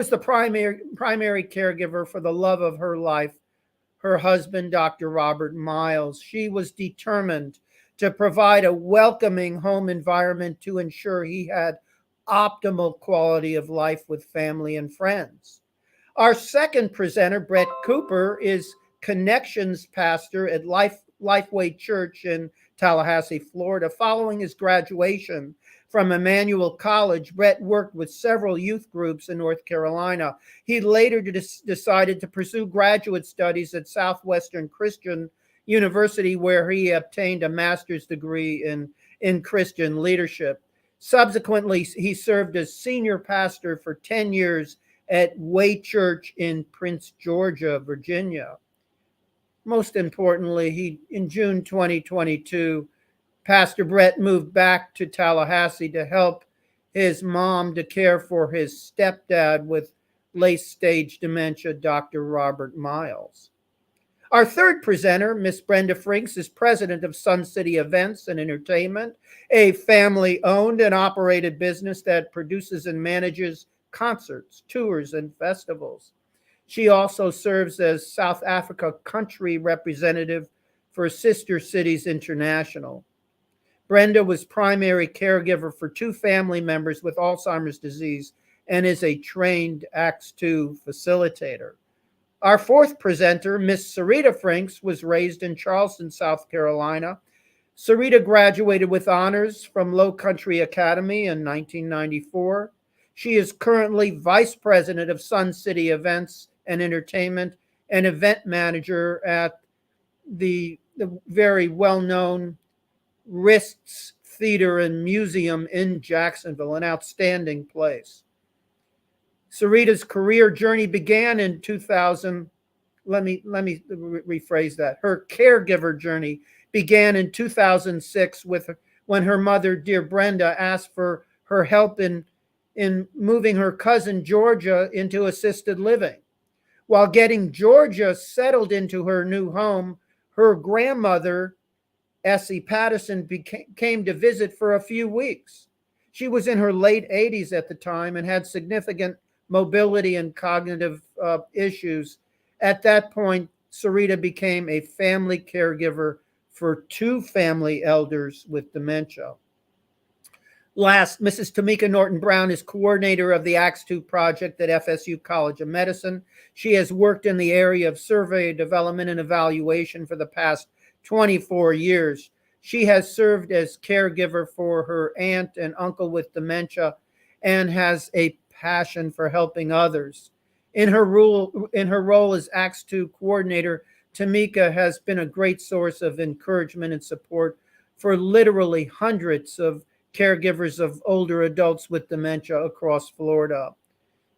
Was the primary caregiver for the love of her life, her husband, Dr. Robert Miles. She was determined to provide a welcoming home environment to ensure he had optimal quality of life with family and friends. Our second presenter, Brett Cooper, is Connections Pastor at Lifeway Church in Tallahassee, Florida. Following his graduation from Emmanuel College, Brett worked with several youth groups in North Carolina. He later decided to pursue graduate studies at Southwestern Christian University, where he obtained a master's degree in Christian leadership. Subsequently, he served as senior pastor for 10 years at Way Church in Prince Georgia, Virginia. Most importantly, in June 2022, Pastor Brett moved back to Tallahassee to help his mom to care for his stepdad with late-stage dementia, Dr. Robert Miles. Our third presenter, Miss Brenda Frinks, is president of Sun City Events and Entertainment, a family-owned and operated business that produces and manages concerts, tours, and festivals. She also serves as South Africa country representative for Sister Cities International. Brenda was primary caregiver for 2 family members with Alzheimer's disease and is a trained Acts 2 facilitator. Our fourth presenter, Miss Syrita Frinks, was raised in Charleston, South Carolina. Syrita graduated with honors from Low Country Academy in 1994. She is currently vice president of Sun City Events and Entertainment and event manager at the very well-known Risks Theater and Museum in Jacksonville, an outstanding place. Syrita's career journey began in 2000. Let me rephrase that. Her caregiver journey began in 2006 when her mother, dear Brenda, asked for her help in moving her cousin Georgia into assisted living. While getting Georgia settled into her new home, her grandmother, Essie Patterson, came to visit for a few weeks. She was in her late 80s at the time and had significant mobility and cognitive issues. At that point, Syrita became a family caregiver for 2 family elders with dementia. Last, Mrs. Tomeka Norton-Brown is coordinator of the Acts 2 project at FSU College of Medicine. She has worked in the area of survey development and evaluation for the past 24 years. She has served as caregiver for her aunt and uncle with dementia and has a passion for helping others. In her role as Acts 2 coordinator, Tomeka has been a great source of encouragement and support for literally hundreds of caregivers of older adults with dementia across Florida.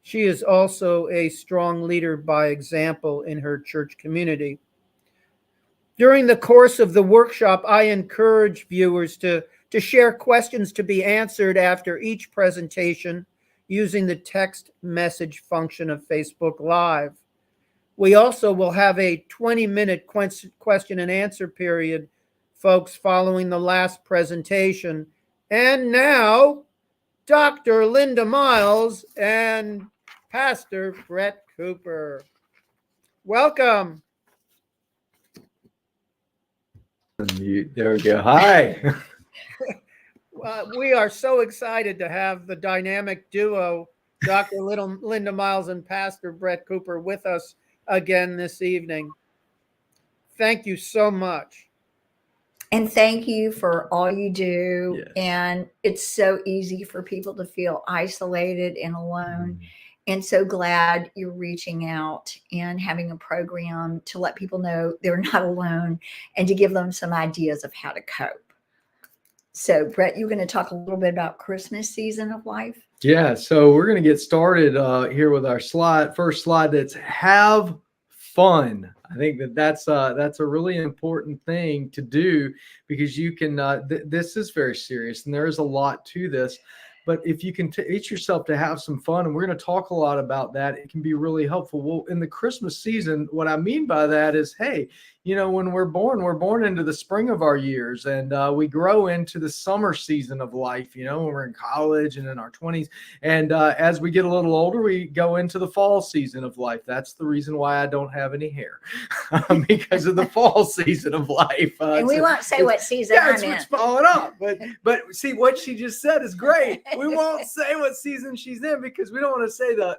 She is also a strong leader by example in her church community. During the course of the workshop, I encourage viewers to share questions to be answered after each presentation using the text message function of Facebook Live. We also will have a 20-minute question and answer period, folks, following the last presentation. And now, Dr. Linda Miles and Pastor Brett Cooper. Welcome. There we go. Hi. We are so excited to have the dynamic duo, Dr. Linda Miles and Pastor Brett Cooper, with us again this evening. Thank you so much. And thank you for all you do. Yes. And it's so easy for people to feel isolated and alone. And so glad you're reaching out and having a program to let people know they're not alone and to give them some ideas of how to cope. So, Brett, you're going to talk a little bit about Christmas season of life? Yeah, so we're going to get started here with our first slide that's have fun. I think that's a really important thing to do because you can, this is very serious and there is a lot to this, But if you can teach yourself to have some fun, and we're going to talk a lot about that, it can be really helpful. Well, in the Christmas season, what I mean by that is, hey, when we're born into the spring of our years, and we grow into the summer season of life, when we're in college and in our 20s. And as we get a little older, we go into the fall season of life. That's the reason why I don't have any hair, because of the fall season of life. And we won't say what season yeah, I'm it's in. what's falling off. But see, what she just said is great. We won't say what season she's in because we don't want to say the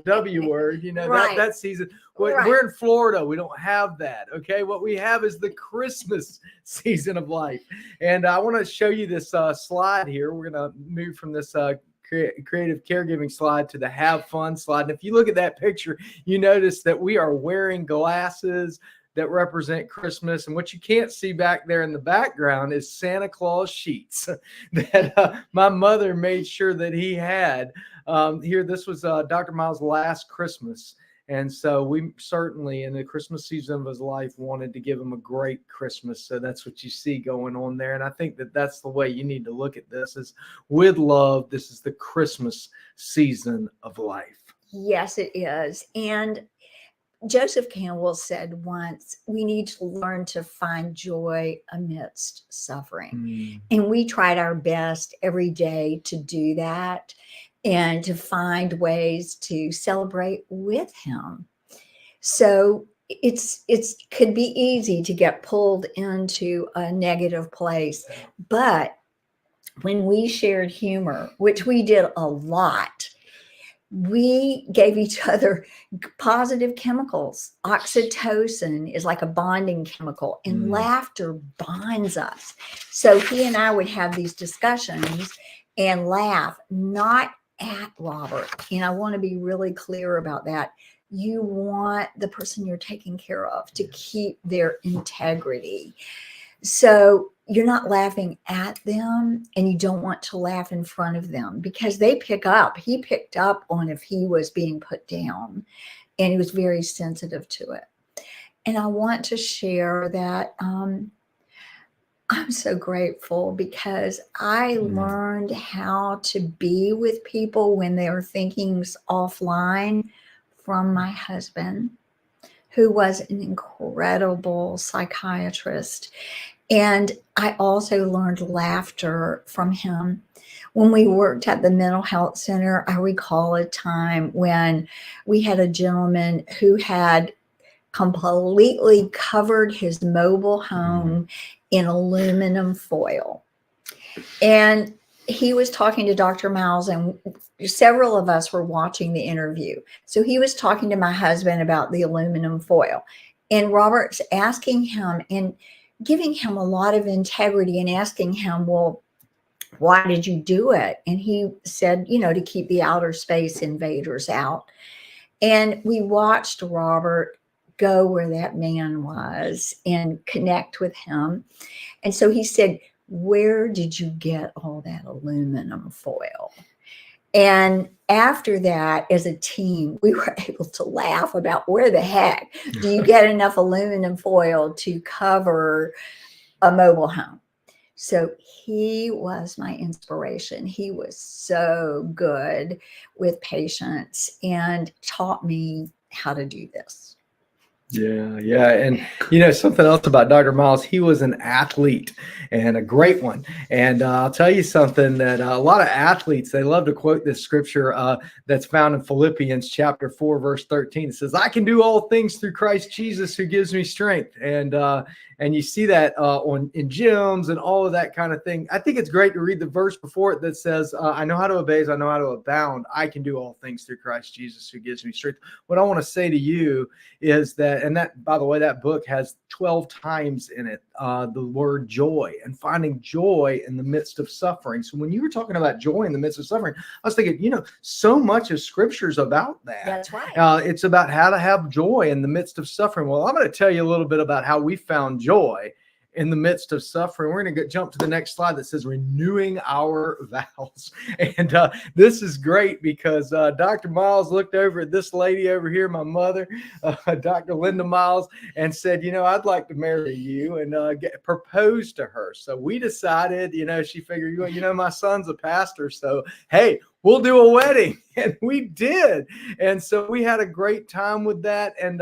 W word, Right. that season. Right. We're in Florida. We don't have that. Okay. What we have is the Christmas season of life. And I want to show you this slide here. We're going to move from this creative caregiving slide to the have fun slide. And if you look at that picture, you notice that we are wearing glasses that represent Christmas. And what you can't see back there in the background is Santa Claus sheets that my mother made sure that he had. Here, this was Dr. Miles' last Christmas. And so we certainly, in the Christmas season of his life, wanted to give him a great Christmas. So that's what you see going on there. And I think that that's the way you need to look at this, is with love. This is the Christmas season of life. Yes, it is. And Joseph Campbell said once, we need to learn to find joy amidst suffering. And we tried our best every day to do that and to find ways to celebrate with him. So it could be easy to get pulled into a negative place. But when we shared humor, which we did a lot, we gave each other positive chemicals. Oxytocin is like a bonding chemical, and laughter bonds us. So he and I would have these discussions and laugh, not at Robert. And I want to be really clear about that. You want the person you're taking care of to keep their integrity. So you're not laughing at them, and you don't want to laugh in front of them because they pick up. He picked up on if he was being put down, and he was very sensitive to it. And I want to share that I'm so grateful because I learned how to be with people when their thinking's offline from my husband, who was an incredible psychiatrist. And I also learned laughter from him. When we worked at the mental health center, I recall a time when we had a gentleman who had completely covered his mobile home in aluminum foil. And he was talking to Dr. Miles, and several of us were watching the interview. So he was talking to my husband about the aluminum foil. And Robert's asking him and giving him a lot of integrity and asking him, well, why did you do it? And he said, to keep the outer space invaders out. And we watched Robert go where that man was and connect with him. And so he said, where did you get all that aluminum foil? And after that, as a team, we were able to laugh about where the heck do you get enough aluminum foil to cover a mobile home? So he was my inspiration. He was so good with patients and taught me how to do this. Yeah. And, something else about Dr. Miles, he was an athlete and a great one. And I'll tell you something that a lot of athletes, they love to quote this scripture that's found in Philippians chapter 4, verse 13. It says, I can do all things through Christ Jesus who gives me strength. And you see that in gyms and all of that kind of thing. I think it's great to read the verse before it that says, I know how to obey as I know how to abound. I can do all things through Christ Jesus who gives me strength. What I want to say to you is that, and that, by the way, that book has 12 times in it the word joy and finding joy in the midst of suffering. So when you were talking about joy in the midst of suffering, I was thinking, so much of scripture is about that. That's right. It's about how to have joy in the midst of suffering. Well, I'm going to tell you a little bit about how we found joy in the midst of suffering. We're going to jump to the next slide that says renewing our vows. And this is great because Dr. Miles looked over at this lady over here, my mother, Dr. Linda Miles, and said, I'd like to marry you, and proposed to her. So we decided, she figured, my son's a pastor, so hey, we'll do a wedding. And we did. And so we had a great time with that. And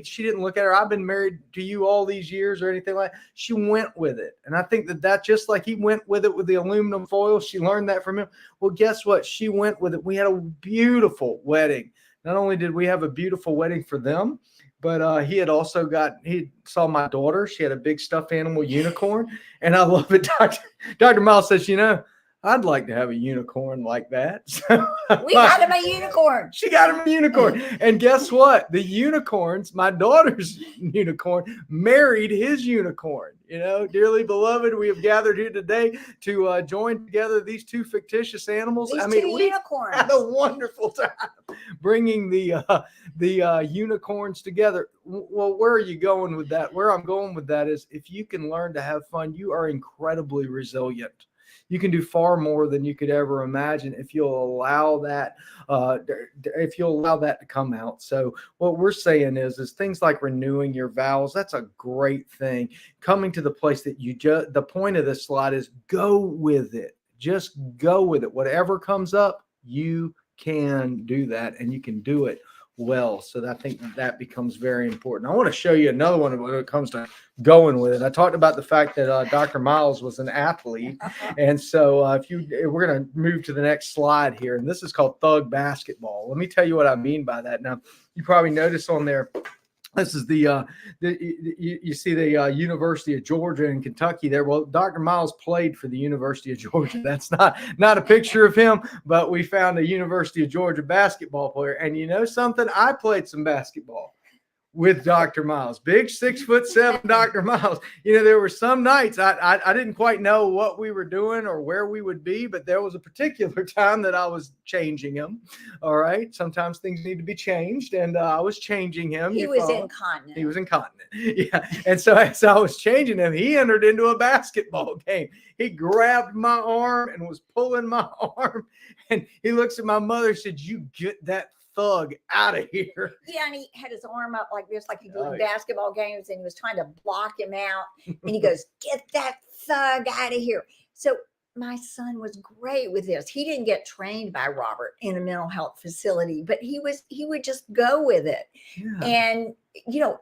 she didn't look at her, I've been married to you all these years or anything like that. She went with it. And I think that just like he went with it with the aluminum foil, she learned that from him. Well, guess what? She went with it. We had a beautiful wedding. Not only did we have a beautiful wedding for them, but he saw my daughter. She had a big stuffed animal unicorn. And I love it. Dr. Miles says, I'd like to have a unicorn like that. So we got him a unicorn. She got him a unicorn. And guess what? The unicorns, my daughter's unicorn, married his unicorn. Dearly beloved, we have gathered here today to join together these two fictitious animals. We unicorns. had a wonderful time bringing the unicorns together. Well, where are you going with that? Where I'm going with that is if you can learn to have fun, you are incredibly resilient. You can do far more than you could ever imagine if you'll allow that. If you'll allow that to come out. So what we're saying is things like renewing your vows. That's a great thing. Coming to the place that the point of this slide is go with it. Just go with it. Whatever comes up, you can do that, and you can do it well. So I think that becomes very important. I want to show you another one when it comes to going with it. I talked about the fact that Dr. Miles was an athlete. And so we're going to move to the next slide here. And this is called thug basketball. Let me tell you what I mean by that. Now, you probably noticed on there, this is you see the University of Georgia and Kentucky there. Well, Dr. Miles played for the University of Georgia. That's not a picture of him, but we found a University of Georgia basketball player. And you know something? I played some basketball with Dr. Miles, big 6'7" Dr. Miles. There were some nights I didn't quite know what we were doing or where we would be, but there was a particular time that I was changing him. All right. Sometimes things need to be changed, and I was changing him. He was incontinent. He was incontinent. Yeah. And so as I was changing him, he entered into a basketball game. He grabbed my arm and was pulling my arm. And he looks at my mother and said, "You get that thug out of here." Yeah, and he had his arm up like this, like he did in basketball games, and he was trying to block him out. And he goes, "Get that thug out of here." So my son was great with this. He didn't get trained by Robert in a mental health facility, but he would just go with it. Yeah. And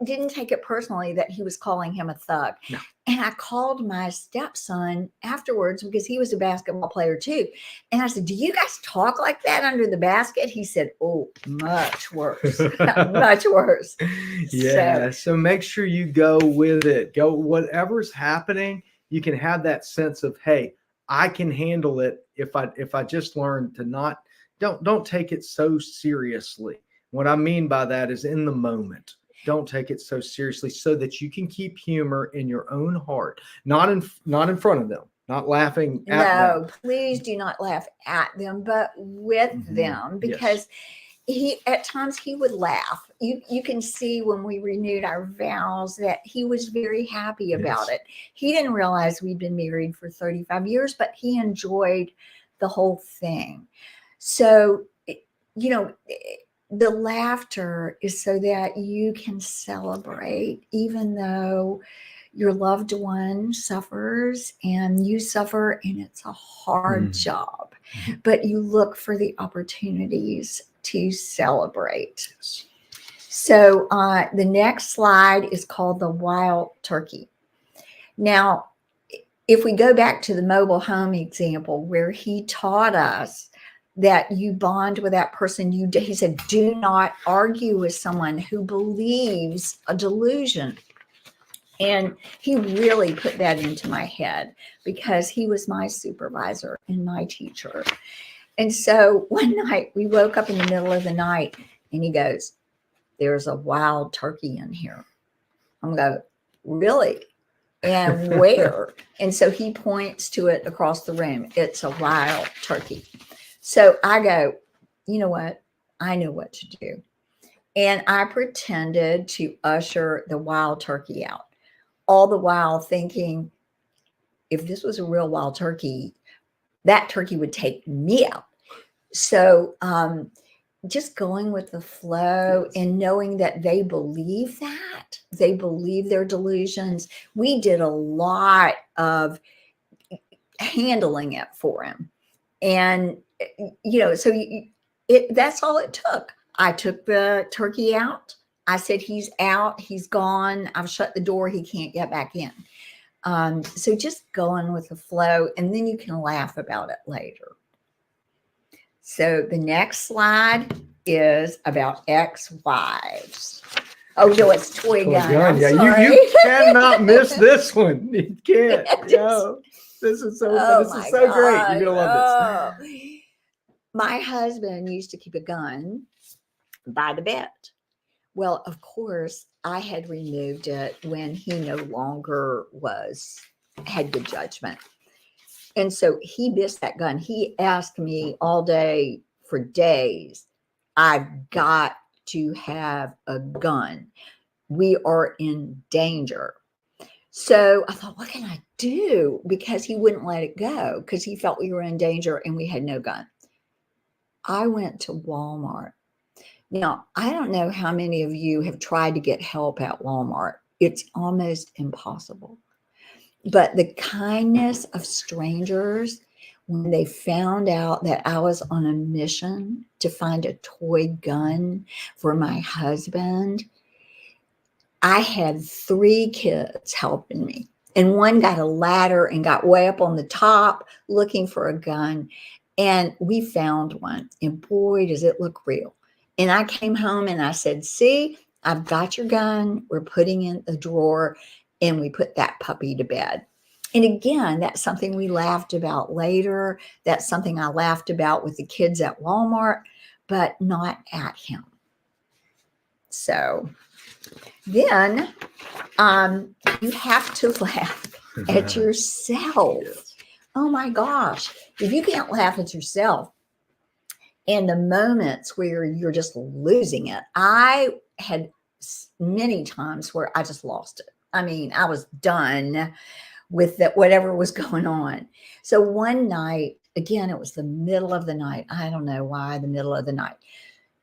didn't take it personally that he was calling him a thug. No. And I called my stepson afterwards because he was a basketball player too. And I said, "Do you guys talk like that under the basket?" He said, "Oh, much worse, much worse." Yeah. So make sure you go with it. Go, whatever's happening, you can have that sense of, hey, I can handle it if I just learn to don't take it so seriously. What I mean by that is in the moment. Don't take it so seriously so that you can keep humor in your own heart, not in front of them, not laughing at them. No, please do not laugh at them, but with them, because at times he would laugh. You can see when we renewed our vows that he was very happy about it. He didn't realize we'd been married for 35 years, but he enjoyed the whole thing. So, the laughter is so that you can celebrate, even though your loved one suffers and you suffer, and it's a hard job, but you look for the opportunities to celebrate. So the next slide is called the wild turkey. Now, if we go back to the mobile home example where he taught us that you bond with that person, he said, do not argue with someone who believes a delusion. And he really put that into my head because he was my supervisor and my teacher. And so one night we woke up in the middle of the night and he goes, "There's a wild turkey in here." I'm going, "Really? And where?" And so he points to it across the room. It's a wild turkey. So I go, "You know what? I know what to do." And I pretended to usher the wild turkey out. all the while thinking, if this was a real wild turkey, that turkey would take me out. So just going with the flow and knowing that they believe that, they believe their delusions. We did a lot of handling it for him. And, so that's all it took. I took the turkey out. I said, he's out, he's gone. I've shut the door. He can't get back in. So just going with the flow, and then you can laugh about it later. So the next slide is about ex-wives. Oh, no, it's toy gun. Yeah, you cannot miss this one. You can't. No, this is so great. You're gonna love this. My husband used to keep a gun by the bed. Well, of course, I had removed it when he no longer had good judgment. And so he missed that gun. He asked me all day for days, I've got to have a gun. We are in danger. So I thought, what can I do? Because he wouldn't let it go because he felt we were in danger and we had no gun. I went to Walmart. Now, I don't know how many of you have tried to get help at Walmart. It's almost impossible. But the kindness of strangers, when they found out that I was on a mission to find a toy gun for my husband, I had 3 kids helping me. And one got a ladder and got way up on the top looking for a gun. And we found one. And boy, does it look real. And I came home and I said, see, I've got your gun. We're putting in the drawer. And we put that puppy to bed. And again, that's something we laughed about later. That's something I laughed about with the kids at Walmart, but not at him. So then you have to laugh at yourself. Yes. Oh my gosh. If you can't laugh at yourself in the moments where you're just losing it, I had many times where I just lost it. I mean, I was done with that, whatever was going on. So one night, again, it was the middle of the night. I don't know why the middle of the night.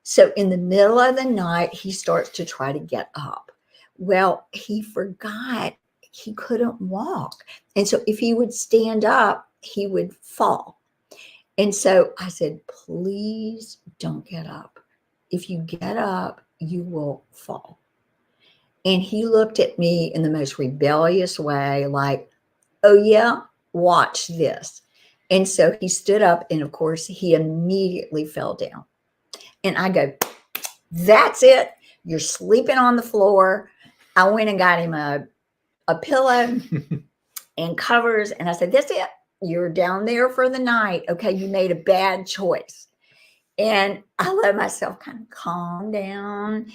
So in the middle of the night, he starts to try to get up. Well, he forgot he couldn't walk. And so if he would stand up, he would fall. And so I said, please don't get up. If you get up, you will fall. And he looked at me in the most rebellious way, like, oh yeah, watch this. And so he stood up, and of course he immediately fell down. And I go, that's it. You're sleeping on the floor. I went and got him a pillow and covers. And I said, that's it. You're down there for the night. Okay, you made a bad choice. And I let myself kind of calm down.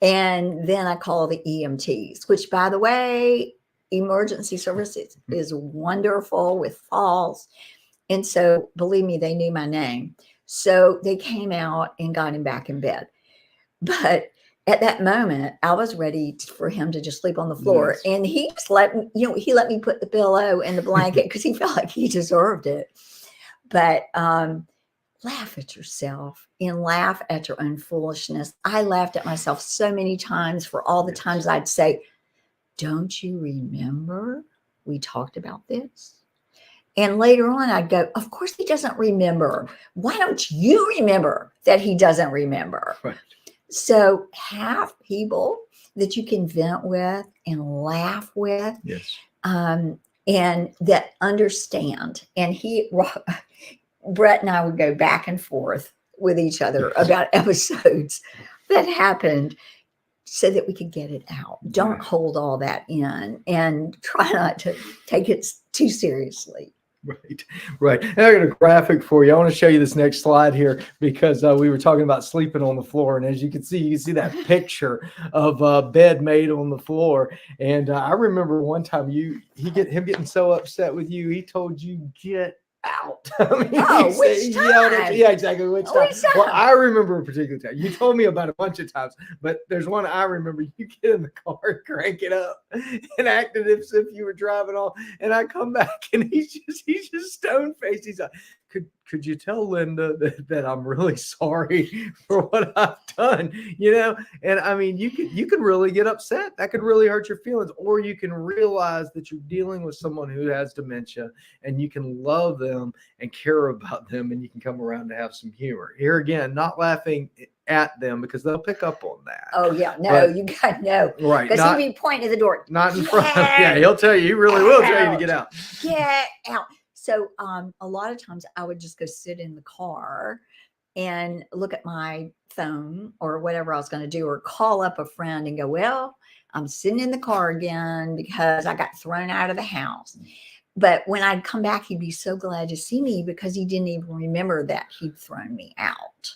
And then I call the EMTs, which, by the way, emergency services is wonderful with falls. And so, believe me, they knew my name. So they came out and got him back in bed. But at that moment, I was ready for him to just sleep on the floor. Yes. And he just let me, he let me put the pillow and the blanket because he felt like he deserved it. But laugh at yourself and laugh at your own foolishness. I laughed at myself so many times for all the times I'd say, don't you remember we talked about this? And later on, I'd go, of course he doesn't remember. Why don't you remember that he doesn't remember? Right. So have people that you can vent with and laugh with. Yes. And that understand. And Brett and I would go back and forth with each other about episodes that happened so that we could get it out. Don't hold all that in and try not to take it too seriously. Right. And I got a graphic for you. I want to show you this next slide here because we were talking about sleeping on the floor. And as you can see that picture of a bed made on the floor. And I remember one time him getting so upset with you, he told you, get out. I mean, Oh, which he yelled at time? you. Yeah, exactly. Which time? Which time? Well, I remember a particular time. You told me about a bunch of times, but there's one I remember. You get in the car, crank it up, and acted as if you were driving off. And I come back, and he's just stone faced. He's like, could you tell Linda that I'm really sorry for what I've done? You know, and I mean, you could really get upset. That could really hurt your feelings, or you can realize that you're dealing with someone who has dementia, and you can love them and care about them, and you can come around to have some humor. Here again, not laughing at them because they'll pick up on that. Oh yeah, no, But, you got no, right? because he'll be pointing at the door. Not in front. Yeah, he'll tell you. He really will tell you to get out. Get out. So a lot of times I would just go sit in the car and look at my phone or whatever I was going to do, or call up a friend and go, well, I'm sitting in the car again because I got thrown out of the house. But when I'd come back, he'd be so glad to see me because he didn't even remember that he'd thrown me out.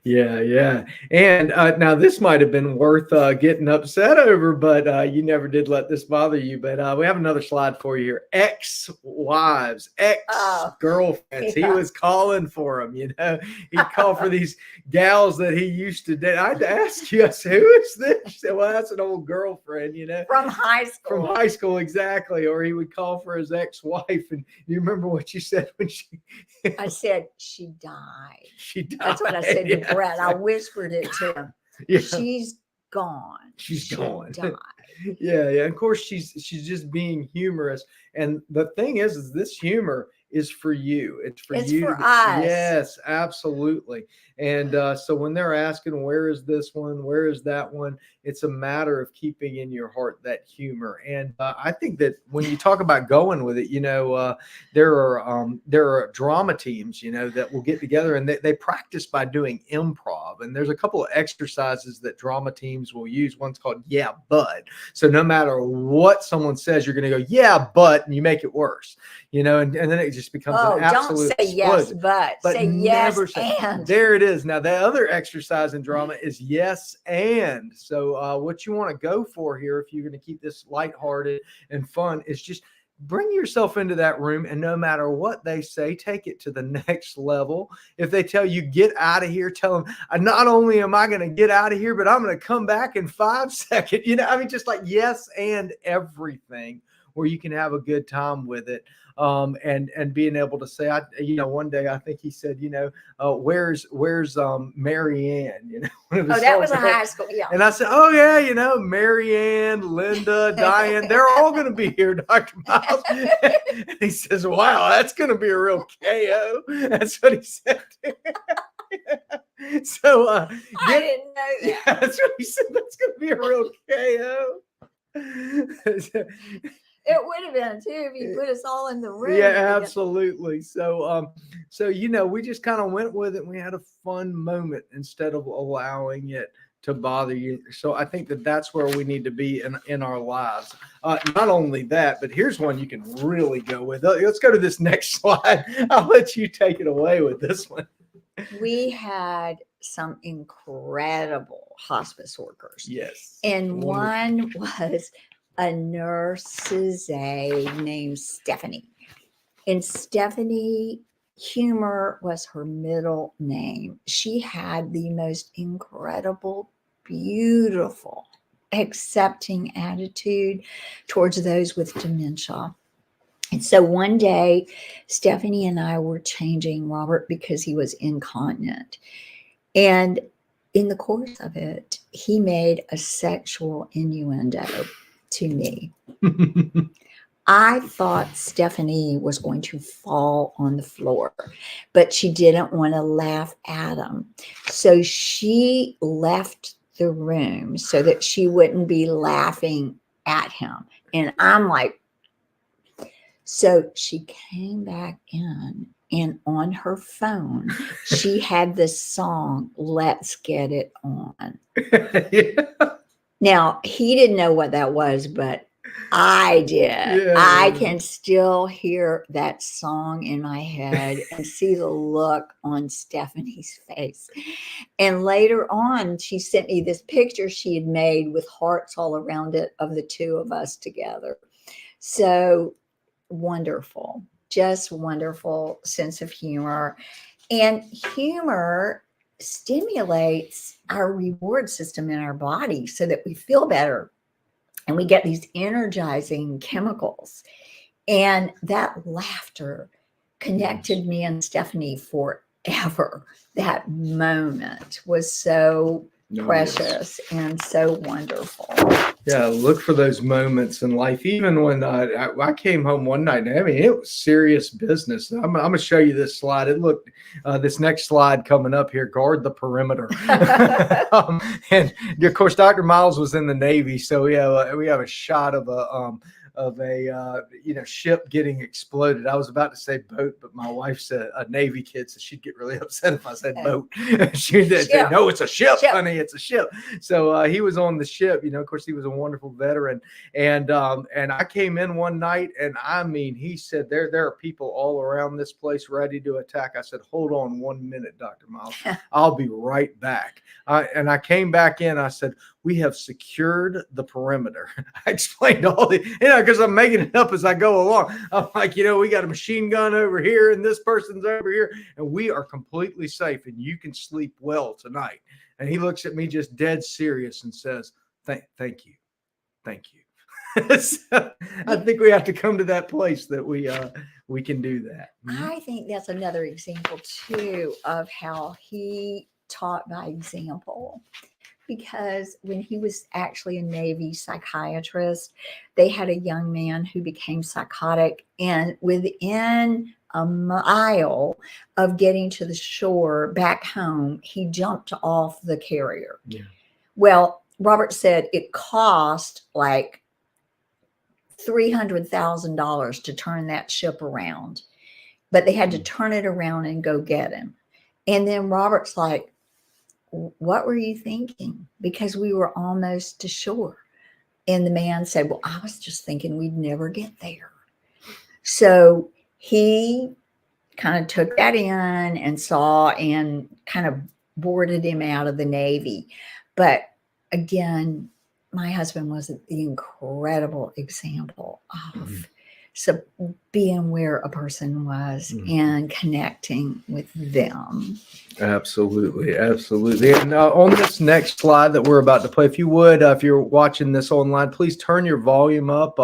Yeah. And now this might have been worth getting upset over, but you never did let this bother you. But we have another slide for you here. Ex-wives, ex-girlfriends. Yeah. He was calling for them, you know. He'd call for these gals that he used to date. I'd ask you, I said, who is this? She said, well, that's an old girlfriend, you know. From high school. From high school, exactly. Or he would call for his ex-wife. And you remember what you said when I said, she died. she died. That's what I said to Brett. I whispered it to him. Yeah. She's gone. She's She gone. died. Yeah. Of course, she's just being humorous. And the thing is this humor is for you. It's for It's you. for us. Yes, absolutely. And so when they're asking, where is this one? Where is that one? It's a matter of keeping in your heart that humor. And I think that when you talk about going with it, you know, there are drama teams, you know, that will get together and they practice by doing improv. And there's a couple of exercises that drama teams will use. One's called yeah, but. So no matter what someone says, you're going to go, yeah, but, and you make it worse, you know, and then it just becomes an absolute don't say yes, explosion. but say yes and. There it is. Now, the other exercise in drama is yes and. So what you want to go for here, if you're going to keep this lighthearted and fun, is just bring yourself into that room, and no matter what they say, take it to the next level. If they tell you get out of here, tell them, not only am I going to get out of here, but I'm going to come back in 5 seconds. You know, I mean, just like yes and everything, where you can have a good time with it. And being able to say, one day I think he said, where's Mary Ann? You know, Oh, that was a high school. Yeah. And I said, oh yeah, Mary Ann, Linda, Diane, they're all going to be here, Dr. Miles. And he says, wow, that's going to be a real KO. That's what he said. So I didn't know that. Yeah, that's what he said. That's going to be a real KO. It would have been too if you put us all in the room. Yeah, absolutely. So, we just kind of went with it. And we had a fun moment instead of allowing it to bother you. So I think that that's where we need to be in our lives. Not only that, but here's one you can really go with. Let's go to this next slide. I'll let you take it away with this one. We had some incredible hospice workers. Yes. And one was a nurse's aide named Stephanie. And Stephanie, humor was her middle name. She had the most incredible, beautiful, accepting attitude towards those with dementia. And so one day, Stephanie and I were changing Robert because he was incontinent. And in the course of it, he made a sexual innuendo to me. I thought Stephanie was going to fall on the floor, but she didn't want to laugh at him. So she left the room so that she wouldn't be laughing at him. And I'm like, so she came back in, and on her phone, she had this song, Let's Get It On. Yeah. Now, he didn't know what that was, but I did. Yeah. I can still hear that song in my head and see the look on Stephanie's face. And later on, she sent me this picture she had made with hearts all around it of the two of us together. So wonderful. just wonderful sense of humor. And humor stimulates our reward system in our body so that we feel better and we get these energizing chemicals. And that laughter connected me and Stephanie forever. That moment was so precious and so wonderful. Yeah, look for those moments in life. Even when I came home one night, I mean, it was serious business. I'm going to show you this slide. It looked, this next slide coming up here, guard the perimeter. And of course, Dr. Miles was in the Navy. So we have a shot of a ship getting exploded. I was about to say boat, but my wife said a Navy kid, so she'd get really upset if I said boat. She said, no, it's a ship, honey, it's a ship. So he was on the ship. Of course, he was a wonderful veteran. And I came in one night, and I mean, he said, there are people all around this place ready to attack. I said, hold on 1 minute, Dr. Miles. I'll be right back. And I came back in. I said, we have secured the perimeter. I explained all the, because I'm making it up as I go along. I'm like, we got a machine gun over here and this person's over here, and we are completely safe and you can sleep well tonight. And he looks at me just dead serious and says, thank you. Thank you. So I think we have to come to that place that we can do that. I think that's another example too of how he taught by example. Because when he was actually a Navy psychiatrist, they had a young man who became psychotic, and within a mile of getting to the shore back home, he jumped off the carrier. Yeah. Well, Robert said it cost like $300,000 to turn that ship around, but they had to turn it around and go get him. And then Robert's like, what were you thinking? Because we were almost to shore. And the man said, well, I was just thinking we'd never get there. So he kind of took that in and saw and kind of boarded him out of the Navy. But again, my husband was the incredible example of so being where a person was and connecting with them. Absolutely. And on this next slide that we're about to play, if you would, if you're watching this online, please turn your volume up.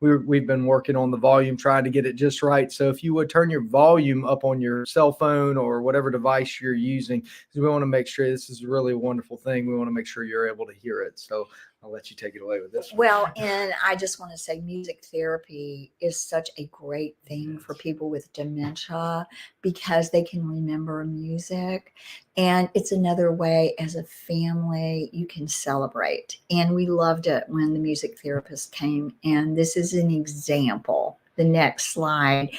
We've been working on the volume, trying to get it just right. So if you would turn your volume up on your cell phone or whatever device you're using, because we want to make sure this is a really wonderful thing. We want to make sure you're able to hear it. So I'll let you take it away with this one. Well, and I just want to say music therapy is such a great thing for people with dementia because they can remember music. And it's another way as a family you can celebrate. And we loved it when the music therapist came. And this is an example. The next slide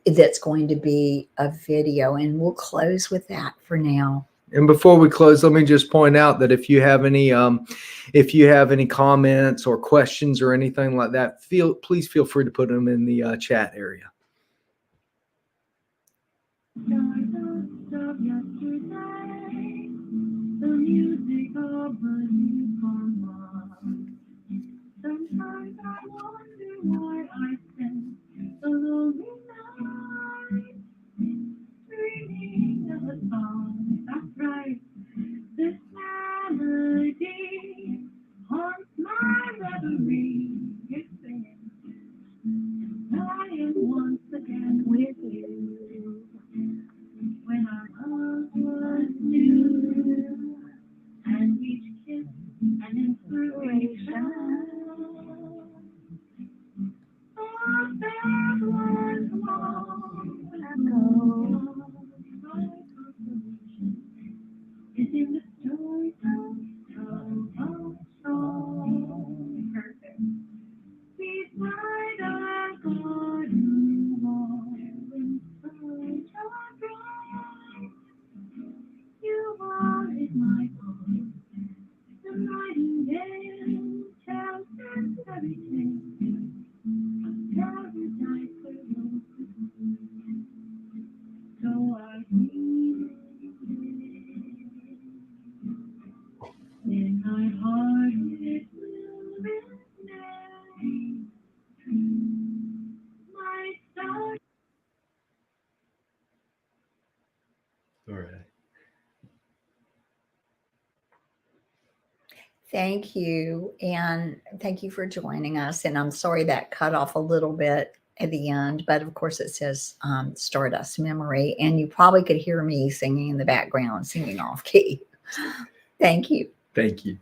that's going to be a video. And we'll close with that for now. And before we close, let me just point out that if you have any comments or questions or anything like that, please feel free to put them in the chat area. Sometimes I wonder why I spend the lonely night dreaming of a song. That's right. This melody haunts my reverie. It's singing. I am once again with you. When our love was new, and each kiss an inspiration. Thank you. And thank you for joining us. And I'm sorry that cut off a little bit at the end, but of course it says Stardust Memory. And you probably could hear me singing in the background, singing off key. Thank you. Thank you.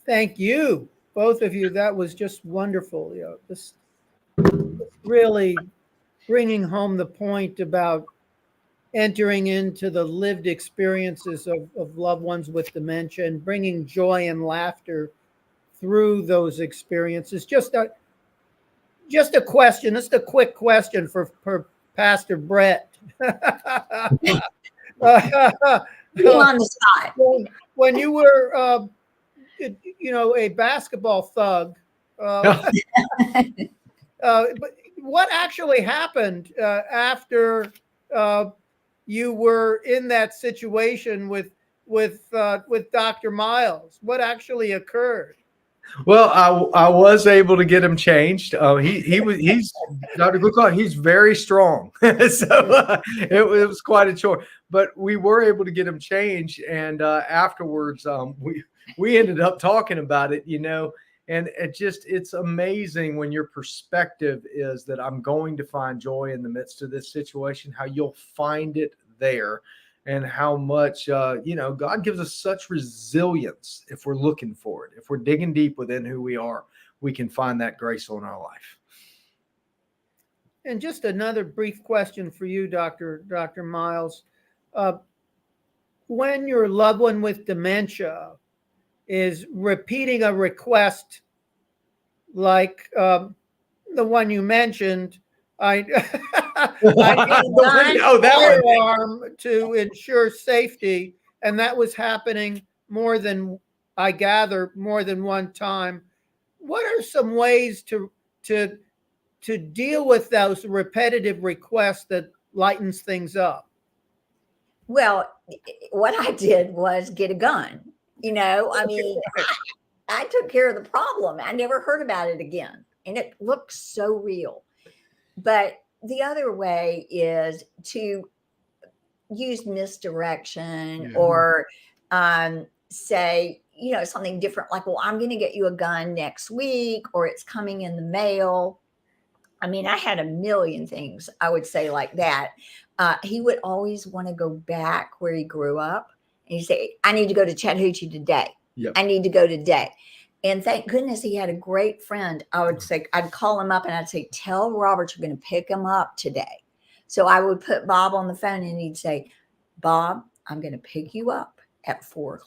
Thank you, both of you. That was just wonderful. You know, this really bringing home the point about entering into the lived experiences of loved ones with dementia and bringing joy and laughter through those experiences. Just a question, just a quick question for Pastor Brett. You on the spot. When you were, a basketball thug, but what actually happened after you were in that situation with Dr. Miles? What actually occurred? Well, I was able to get him changed. He's Dr. Gluckau, he's very strong. So it was quite a chore, but we were able to get him changed. And afterwards, we ended up talking about it, and it's amazing when your perspective is that I'm going to find joy in the midst of this situation, how you'll find it there. And how much, God gives us such resilience if we're looking for it. If we're digging deep within who we are, we can find that grace in our life. And just another brief question for you, Dr. Miles. When your loved one with dementia is repeating a request like the one you mentioned, I need that firearm to ensure safety, and that was happening more than one time. What are some ways to deal with those repetitive requests that lightens things up? Well, what I did was get a gun. I took care of the problem. I never heard about it again. And it looks so real. But the other way is to use misdirection or say, something different, like, well, I'm going to get you a gun next week, or it's coming in the mail. I mean, I had a million things I would say like that. He would always want to go back where he grew up. And he'd say, I need to go to Chattahoochee today. Yep. I need to go today. And thank goodness he had a great friend. I'd call him up and I'd say, tell Robert you're going to pick him up today. So I would put Bob on the phone and he'd say, Bob, I'm going to pick you up at 4:00.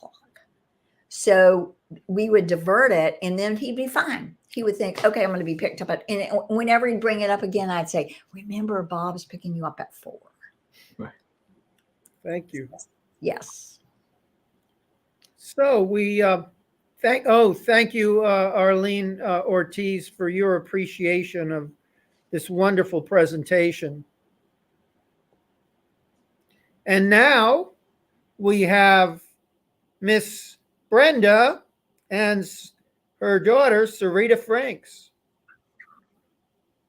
So we would divert it and then he'd be fine. He would think, okay, I'm going to be picked up. And whenever he'd bring it up again, I'd say, remember, Bob's picking you up at 4:00. Right. Thank you. Yes. So we thank you, Arlene Ortiz, for your appreciation of this wonderful presentation. And now we have Miss Brenda and her daughter, Syrita Frinks.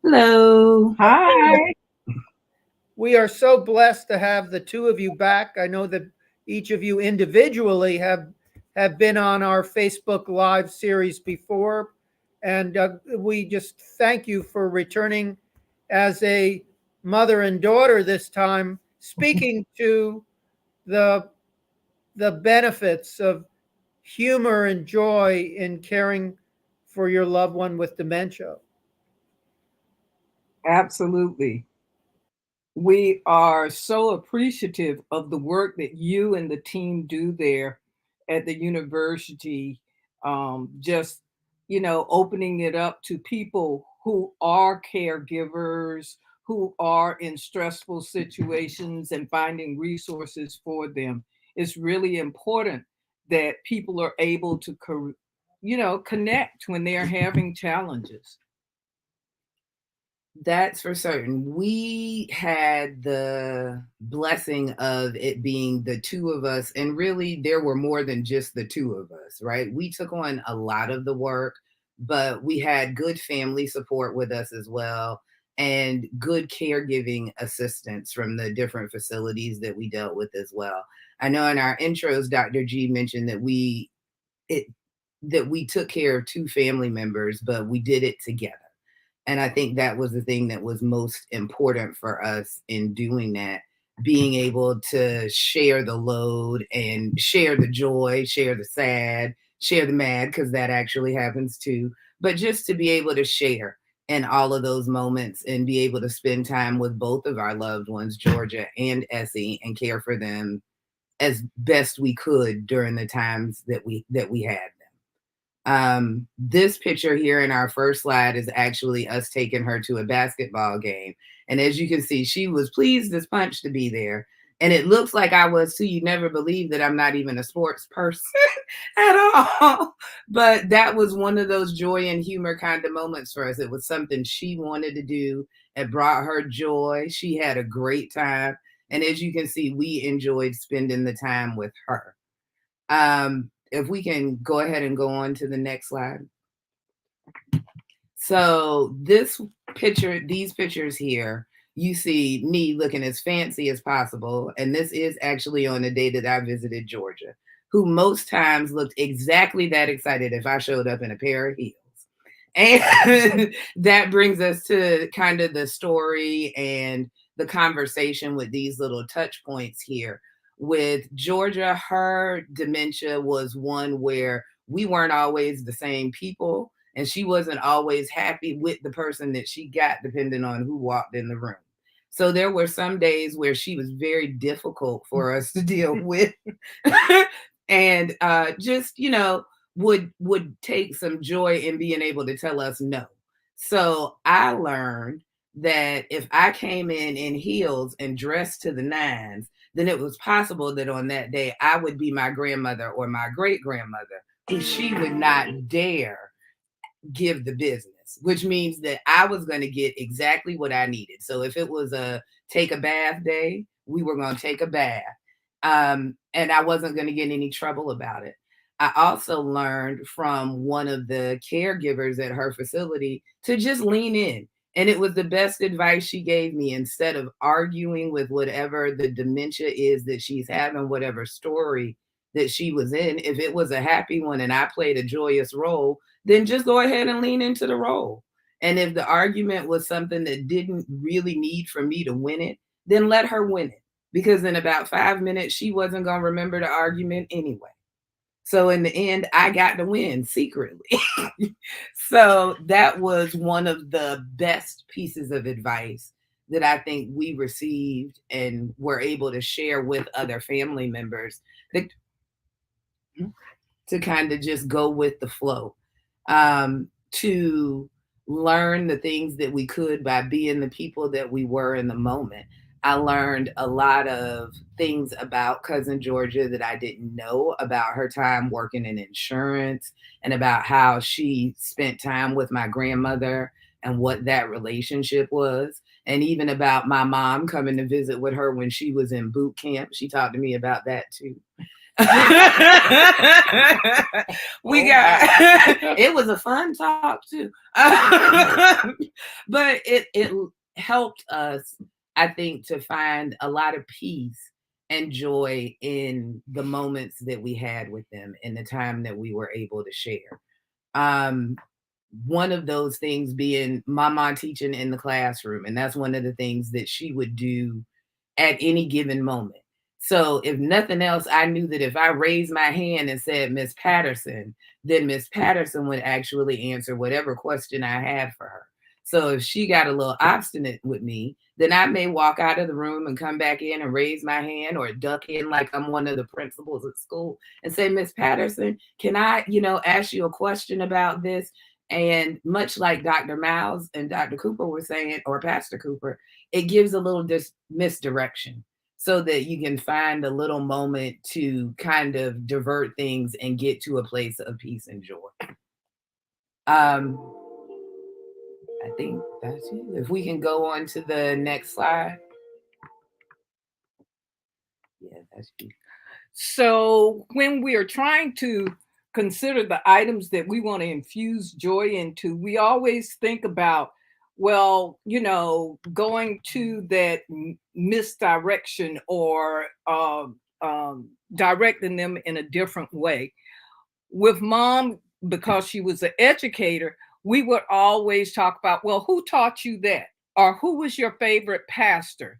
Hello. Hi. We are so blessed to have the two of you back. I know that each of you individually have been on our Facebook Live series before, and we just thank you for returning as a mother and daughter this time, speaking to the benefits of humor and joy in caring for your loved one with dementia. Absolutely. We are so appreciative of the work that you and the team do there at the university. Just, opening it up to people who are caregivers, who are in stressful situations and finding resources for them. It's really important that people are able to, connect when they're having challenges. That's for certain. We had the blessing of it being the two of us, and really there were more than just the two of us, right? We took on a lot of the work, but we had good family support with us as well. and good caregiving assistance from the different facilities that we dealt with as well. I know in our intros, Dr. G mentioned that we took care of 2 family members, but we did it together. And I think that was the thing that was most important for us in doing that, being able to share the load and share the joy, share the sad, share the mad, because that actually happens too. But just to be able to share in all of those moments and be able to spend time with both of our loved ones, Georgia and Essie, and care for them as best we could during the times that we had them. This picture here in our first slide is actually us taking her to a basketball game. And as you can see, she was pleased as punch to be there. And it looks like I was too. You never believe that I'm not even a sports person at all. But that was one of those joy and humor kind of moments for us. It was something she wanted to do. It brought her joy. She had a great time. And as you can see, we enjoyed spending the time with her. If we can go ahead and go on to the next slide. So this picture, these pictures here, you see me looking as fancy as possible. And this is actually on the day that I visited Georgia, who most times looked exactly that excited if I showed up in a pair of heels. And that brings us to kind of the story and the conversation with these little touch points here. With Georgia, her dementia was one where we weren't always the same people, and she wasn't always happy with the person that she got, depending on who walked in the room. So there were some days where she was very difficult for us to deal with. And just, you know, would take some joy in being able to tell us no. So I learned that if I came in heels and dressed to the nines, then it was possible that on that day I would be my grandmother or my great grandmother, who she would not dare give the business, which means that I was going to get exactly what I needed. So if it was a take a bath day, we were going to take a bath. And I wasn't going to get any trouble about it. I also learned from one of the caregivers at her facility to just lean in. And it was the best advice she gave me. Instead of arguing with whatever the dementia is that she's having, whatever story that she was in, if it was a happy one and I played a joyous role, then just go ahead and lean into the role. And if the argument was something that didn't really need for me to win it, then let her win it. Because in about 5 minutes, she wasn't going to remember the argument anyway. So in the end, I got to win secretly. So that was one of the best pieces of advice that I think we received and were able to share with other family members to kind of just go with the flow, to learn the things that we could by being the people that we were in the moment. I learned a lot of things about cousin Georgia that I didn't know about her time working in insurance and about how she spent time with my grandmother and what that relationship was. And even about my mom coming to visit with her when she was in boot camp. She talked to me about that too. It was a fun talk too. But it helped us, I think, to find a lot of peace and joy in the moments that we had with them and the time that we were able to share. One of those things being my mom teaching in the classroom. And that's one of the things that she would do at any given moment. So if nothing else, I knew that if I raised my hand and said, Miss Patterson, then Miss Patterson would actually answer whatever question I had for her. So if she got a little obstinate with me, then I may walk out of the room and come back in and raise my hand or duck in like I'm one of the principals at school and say, Miss Patterson, can I, ask you a question about this? And much like Dr. Miles and Dr. Cooper were saying, or Pastor Cooper, it gives a little misdirection so that you can find a little moment to kind of divert things and get to a place of peace and joy. I think that's it. If we can go on to the next slide. Yeah, that's it. So when we are trying to consider the items that we want to infuse joy into, we always think about well, you know, going to that misdirection or directing them in a different way. With mom, because she was an educator, we would always talk about, well, who taught you that? Or who was your favorite pastor?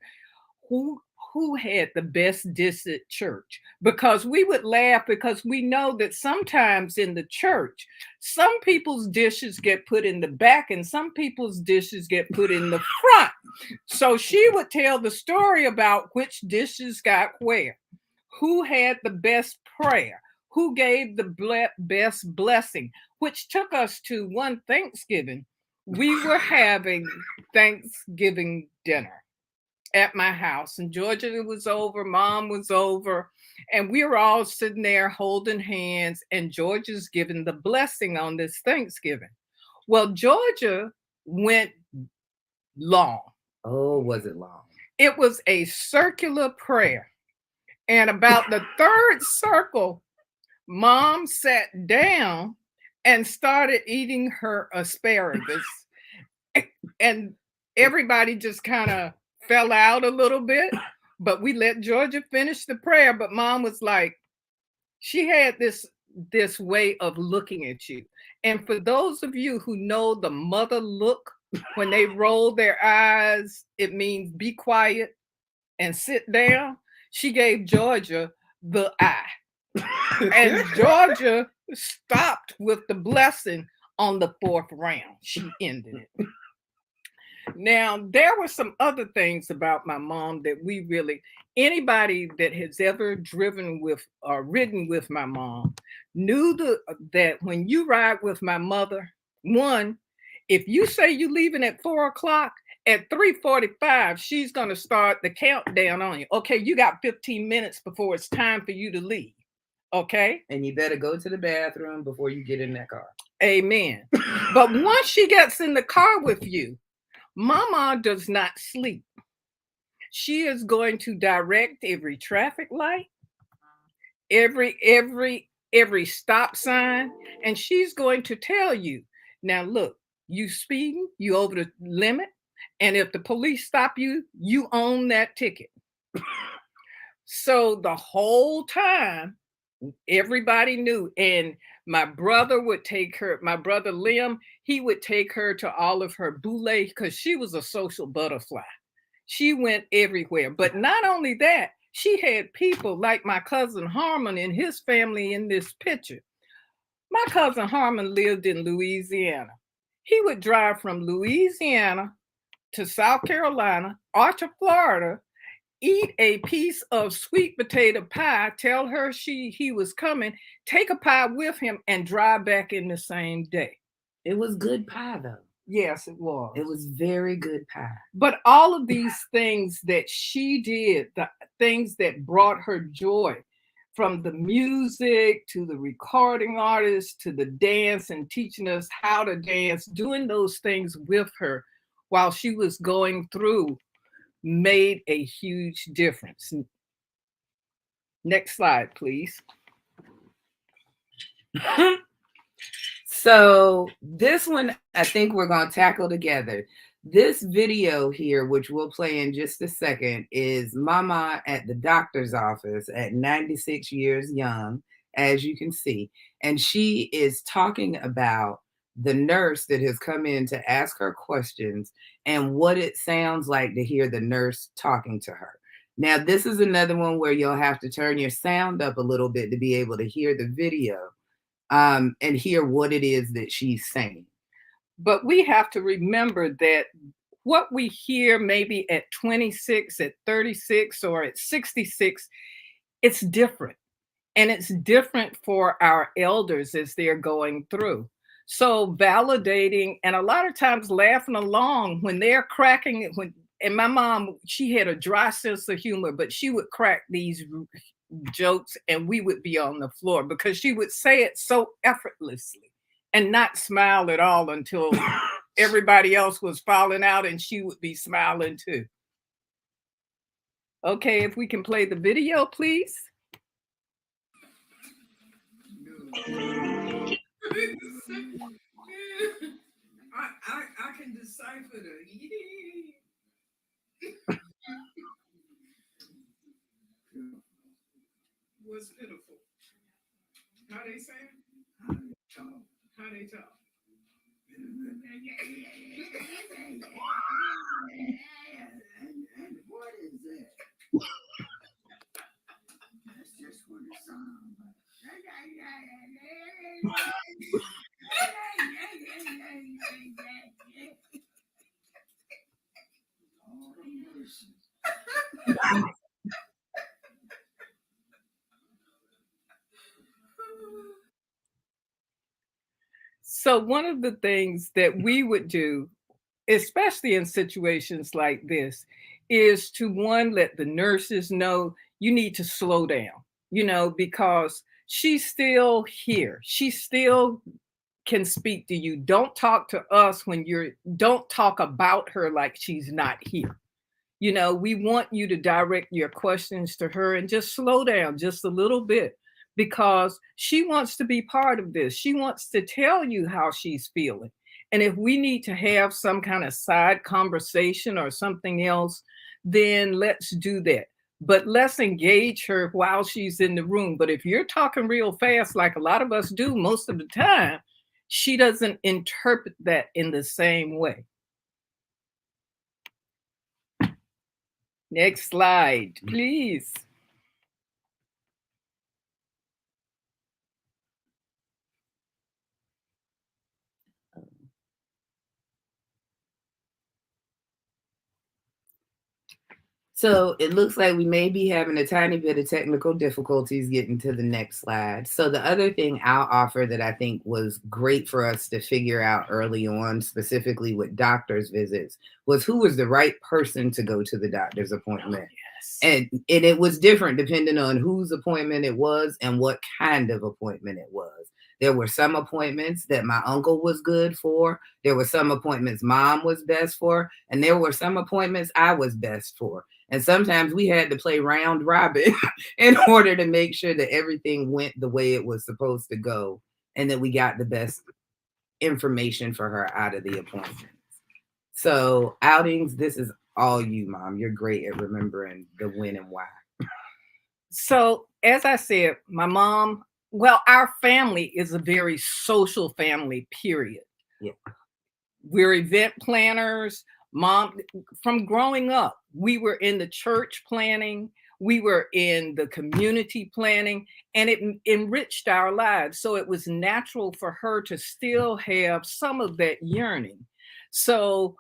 Who who had the best dish at church? Because we would laugh because we know that sometimes in the church, some people's dishes get put in the back and some people's dishes get put in the front. So she would tell the story about which dishes got where, who had the best prayer, who gave the best blessing, which took us to one Thanksgiving. We were having Thanksgiving dinner at my house, and Georgia was over, mom was over, and we were all sitting there holding hands, and Georgia's giving the blessing on this Thanksgiving. Well, Georgia went long. Oh, was it long? It was a circular prayer. And about the third circle, mom sat down and started eating her asparagus. And everybody just kind of fell out a little bit, but we let Georgia finish the prayer. But mom was like, she had this way of looking at you. And for those of you who know the mother look, when they roll their eyes, it means be quiet and sit down. She gave Georgia the eye. And Georgia stopped with the blessing on the fourth round. She ended it. Now, there were some other things about my mom that we really, anybody that has ever driven with or ridden with my mom knew that when you ride with my mother, one, if you say you're leaving at 4 o'clock, at 3:45, she's going to start the countdown on you. Okay, you got 15 minutes before it's time for you to leave. Okay? And you better go to the bathroom before you get in that car. Amen. But once she gets in the car with you, Mama does not sleep. She is going to direct every traffic light, every stop sign, and she's going to tell you, now look, you speeding, you over the limit, and if the police stop you, you own that ticket. So the whole time, everybody knew. And my brother would take her, my brother Liam, he would take her to all of her boulets because she was a social butterfly. She went everywhere. But not only that, she had people like my cousin Harmon and his family in this picture. My cousin Harmon lived in Louisiana. He would drive from Louisiana to South Carolina or to Florida, eat a piece of sweet potato pie, tell her he was coming, take a pie with him, and drive back in the same day. It was good pie, though. Yes, it was. It was very good pie. But all of these things that she did, the things that brought her joy, from the music to the recording artist to the dance and teaching us how to dance, doing those things with her while she was going through, made a huge difference. Next slide, please. So this one, I think we're going to tackle together. This video here, which we'll play in just a second, is Mama at the doctor's office at 96 years young, as you can see. And she is talking about the nurse that has come in to ask her questions and what it sounds like to hear the nurse talking to her. Now, this is another one where you'll have to turn your sound up a little bit to be able to hear the video and hear what it is that she's saying. But we have to remember that what we hear maybe at 26, at 36, or at 66, it's different. And it's different for our elders as they're going through. So validating and a lot of times laughing along when they're cracking it. And my mom, she had a dry sense of humor, but she would crack these jokes and we would be on the floor because she would say it so effortlessly and not smile at all until everybody else was falling out and she would be smiling too. Okay, if we can play the video, please. I can decide What's pitiful? How they say? How they talk? What is it? That's just what it sounds like. So one of the things that we would do, especially in situations like this, is to one, let the nurses know you need to slow down, because she's still here. She still can speak to you. Don't talk to us don't talk about her like she's not here. We want you to direct your questions to her and just slow down just a little bit, because she wants to be part of this. She wants to tell you how she's feeling. And if we need to have some kind of side conversation or something else, then let's do that. But let's engage her while she's in the room. But if you're talking real fast, like a lot of us do most of the time, she doesn't interpret that in the same way. Next slide, please. So it looks like we may be having a tiny bit of technical difficulties getting to the next slide. So the other thing I'll offer that I think was great for us to figure out early on, specifically with doctor's visits, was who was the right person to go to the doctor's appointment. And it was different depending on whose appointment it was and what kind of appointment it was. There were some appointments that my uncle was good for. There were some appointments mom was best for. And there were some appointments I was best for. And sometimes we had to play round robin in order to make sure that everything went the way it was supposed to go and that we got the best information for her out of the appointments. So outings, this is all you, Mom. You're great at remembering the when and why. So as I said, my mom, well, our family is a very social family, period. Yeah. We're event planners. Mom, from growing up, we were in the church planning, we were in the community planning, and it enriched our lives. So it was natural for her to still have some of that yearning. So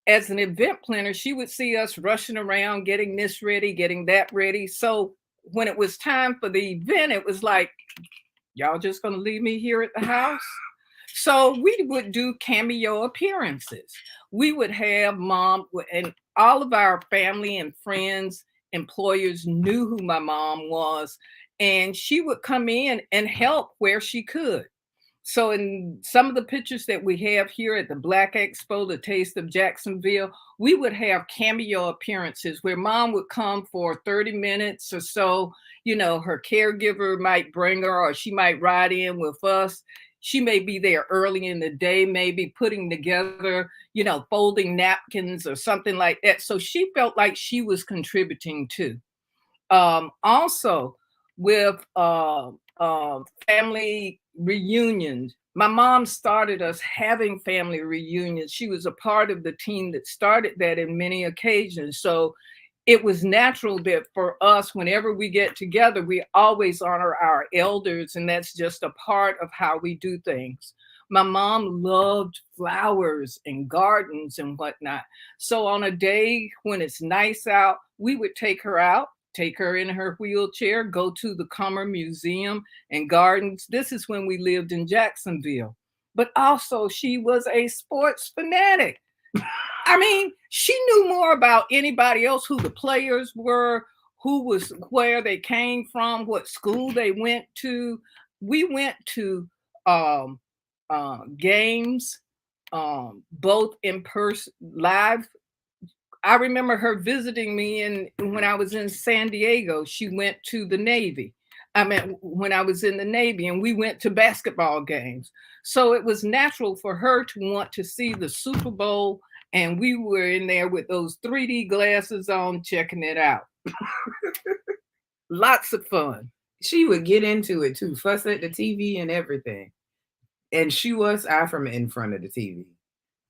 as an event planner, she would see us rushing around, getting this ready, getting that ready. So when it was time for the event, it was like, y'all just gonna leave me here at the house? So we would do cameo appearances. We would have mom, and all of our family and friends, employers knew who my mom was, and she would come in and help where she could. So in some of the pictures that we have here at the Black Expo, the Taste of Jacksonville, we would have cameo appearances where mom would come for 30 minutes or so. Her caregiver might bring her, or she might ride in with us. She may be there early in the day, maybe putting together, folding napkins or something like that. So she felt like she was contributing too. Also, with family reunions, my mom started us having family reunions. She was a part of the team that started that in many occasions. So it was natural that for us, whenever we get together, we always honor our elders, and that's just a part of how we do things. My mom loved flowers and gardens and whatnot. So on a day when it's nice out, we would take her out, take her in her wheelchair, go to the Comer Museum and Gardens. This is when we lived in Jacksonville. But also she was a sports fanatic. I mean, she knew more about anybody else, who the players were, where they came from, what school they went to. We went to games, both in person, live. I remember her visiting me when I was in San Diego. She went to the Navy. When I was in the Navy, and we went to basketball games. So it was natural for her to want to see the Super Bowl And we were in there with those 3D glasses on, checking it out. Lots of fun. She would get into it too, fuss at the TV and everything. And she was out from in front of the TV,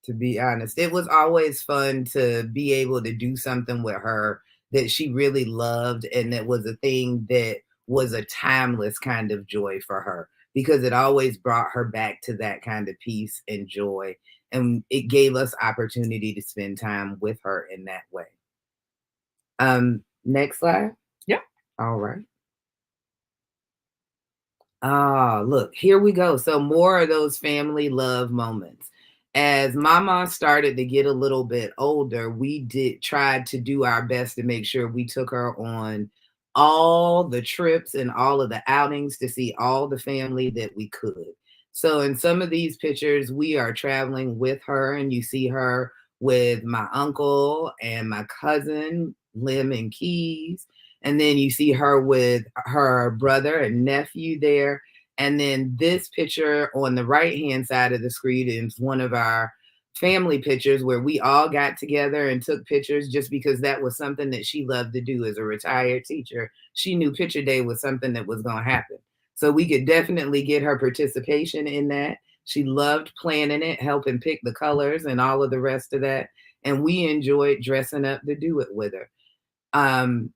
to be honest. It was always fun to be able to do something with her that she really loved, and that was a thing that was a timeless kind of joy for her, because it always brought her back to that kind of peace and joy. And it gave us opportunity to spend time with her in that way. Next slide. Yeah. All right. Ah, look, here we go. So more of those family love moments. As Mama started to get a little bit older, we tried to do our best to make sure we took her on all the trips and all of the outings to see all the family that we could. So in some of these pictures, we are traveling with her, and you see her with my uncle and my cousin, Lim and Keys. And then you see her with her brother and nephew there. And then this picture on the right-hand side of the screen is one of our family pictures where we all got together and took pictures, just because that was something that she loved to do as a retired teacher. She knew picture day was something that was going to happen. So we could definitely get her participation in that. She loved planning it, helping pick the colors and all of the rest of that. And we enjoyed dressing up to do it with her.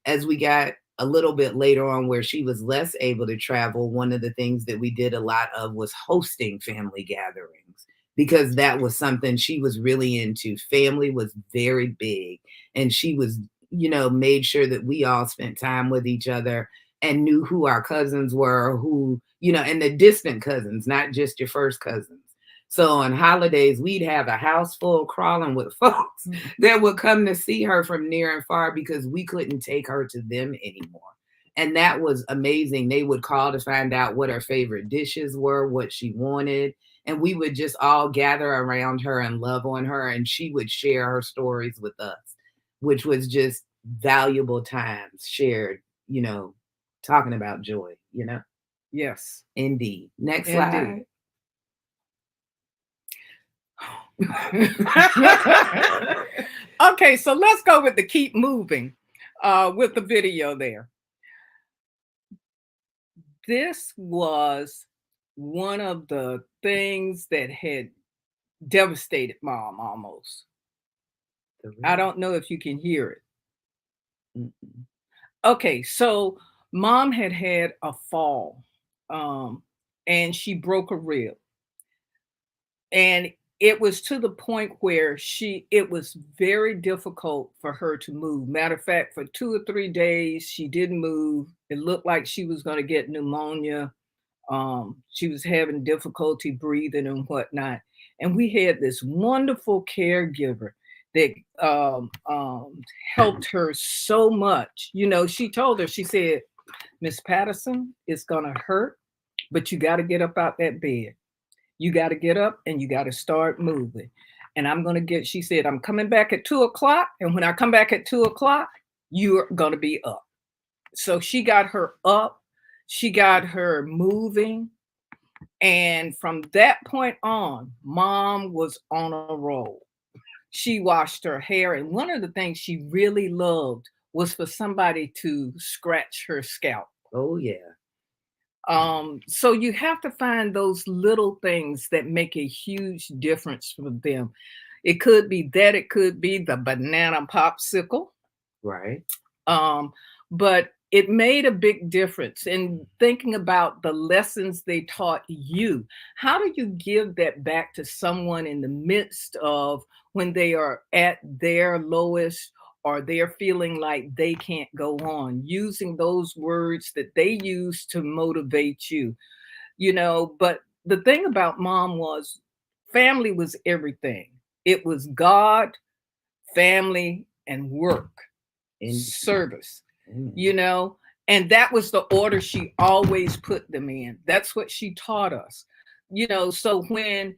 As we got a little bit later on where she was less able to travel, one of the things that we did a lot of was hosting family gatherings, because that was something she was really into. Family was very big, and she was, made sure that we all spent time with each other and knew who our cousins were, and the distant cousins, not just your first cousins. So on holidays, we'd have a house full crawling with folks that would come to see her from near and far, because we couldn't take her to them anymore. And that was amazing. They would call to find out what her favorite dishes were, what she wanted. And we would just all gather around her and love on her. And she would share her stories with us, which was just valuable times shared, talking about joy, Yes. Indeed. Next Indeed. slide. Okay, so let's go with the keep moving with the video there. This was one of the things that had devastated Mom almost. I don't know if you can hear it. Mm-mm. Okay, so Mom had a fall, and she broke a rib. And it was to the point where it was very difficult for her to move. Matter of fact, for 2 or 3 days, she didn't move. It looked like she was going to get pneumonia. She was having difficulty breathing and whatnot. And we had this wonderful caregiver that helped her so much. She told her, she said, "Miss Patterson, it's going to hurt, but you got to get up out that bed. You got to get up and you got to start moving. And she said, I'm coming back at 2:00. And when I come back at 2:00, you're going to be up." So she got her up, she got her moving. And from that point on, Mom was on a roll. She washed her hair. And one of the things she really loved was for somebody to scratch her scalp. Oh, yeah. So you have to find those little things that make a huge difference for them. It could be that, it could be the banana popsicle. Right. But it made a big difference in thinking about the lessons they taught you. How do you give that back to someone in the midst of when they are at their lowest, or they're feeling like they can't go on, using those words that they use to motivate you, But the thing about Mom was family was everything. It was God, family, and work, service, and that was the order she always put them in. That's what she taught us, so when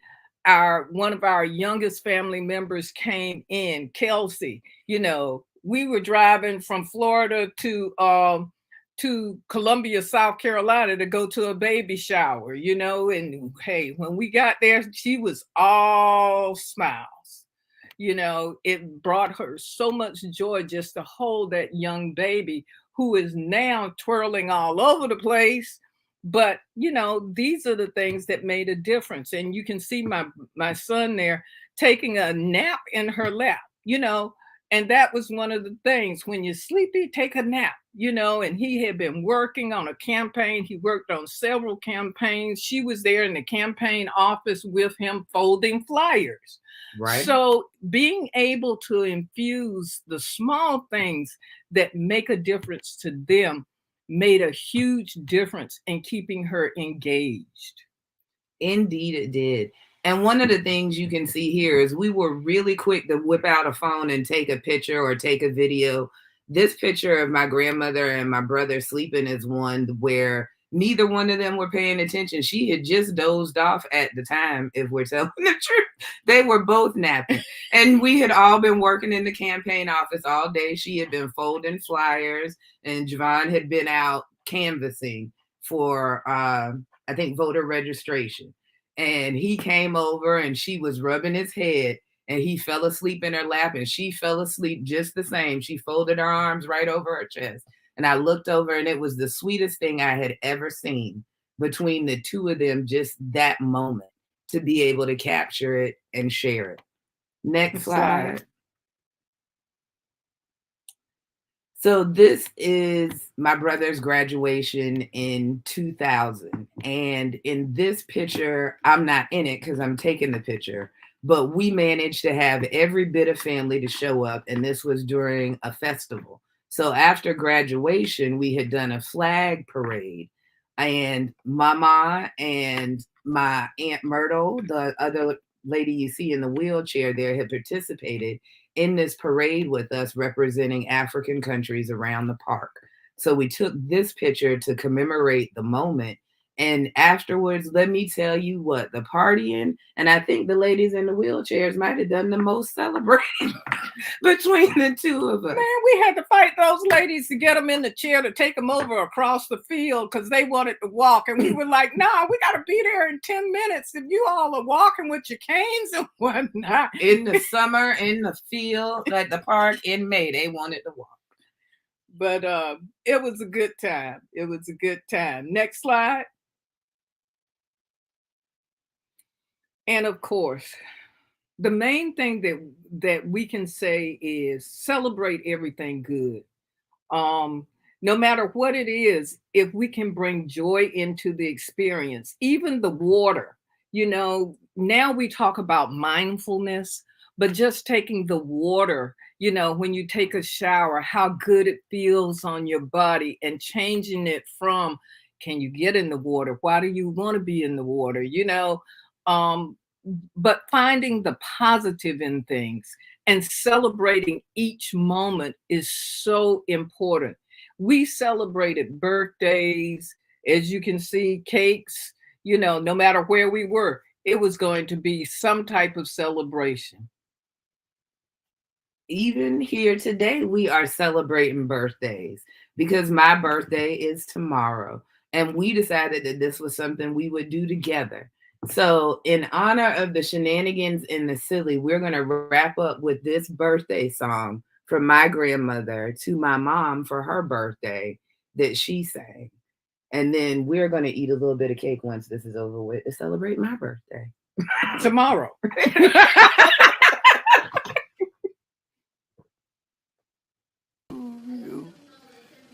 one of our youngest family members came in, Kelsey, we were driving from Florida to Columbia, South Carolina to go to a baby shower, and hey, when we got there, she was all smiles, You know, it brought her so much joy just to hold that young baby who is now twirling all over the place. But you know, these are the things that made a difference. And you can see my son there taking a nap in her lap, you know, and that was one of the things. When you're sleepy, take a nap, you know. And he had been working on a campaign. He worked on several campaigns. She was there in the campaign office with him folding flyers. Right. So being able to infuse the small things that make a difference to them made a huge difference in keeping her engaged. Indeed, it did. And one of the things you can see here is we were really quick to whip out a phone and take a picture or take a video. This picture of my grandmother and my brother sleeping is one where neither one of them were paying attention. She had just dozed off at the time, if we're telling the truth. They were both napping. And we had all been working in the campaign office all day. She had been folding flyers, and Javon had been out canvassing for, I think, voter registration. And he came over and she was rubbing his head, and he fell asleep in her lap, and she fell asleep just the same. She folded her arms right over her chest. And I looked over, and it was the sweetest thing I had ever seen between the two of them, just that moment, to be able to capture it and share it. Next slide. So this is my brother's graduation in 2000. And in this picture, I'm not in it because I'm taking the picture, but we managed to have every bit of family to show up. And this was during a festival. So after graduation, we had done a flag parade, and Mama and my Aunt Myrtle, the other lady you see in the wheelchair there, had participated in this parade with us, representing African countries around the park. So we took this picture to commemorate the moment. And afterwards, let me tell you what, the partying, and I think the ladies in the wheelchairs might have done the most celebrating between the two of us. Man, we had to fight those ladies to get them in the chair to take them over across the field because they wanted to walk. And we were like, nah, we got to be there in 10 minutes if you all are walking with your canes and whatnot. In the summer, in the field, at the park in May, they wanted to walk. But it was a good time. It was a good time. Next slide. And of course, the main thing that we can say is celebrate everything good. No matter what it is, if we can bring joy into the experience, even the water, you know, now we talk about mindfulness, but just taking the water, you know, when you take a shower, how good it feels on your body, and changing it from, can you get in the water? Why do you want to be in the water? You know, but finding the positive in things and celebrating each moment is so important. We celebrated birthdays, as you can see, cakes, you know, no matter where we were, it was going to be some type of celebration. Even here today, we are celebrating birthdays because my birthday is tomorrow. And we decided that this was something we would do together. So in honor of the shenanigans and the silly, we're going to wrap up with this birthday song from my grandmother to my mom for her birthday that she sang. And then we're going to eat a little bit of cake once this is over with to celebrate my birthday. Tomorrow.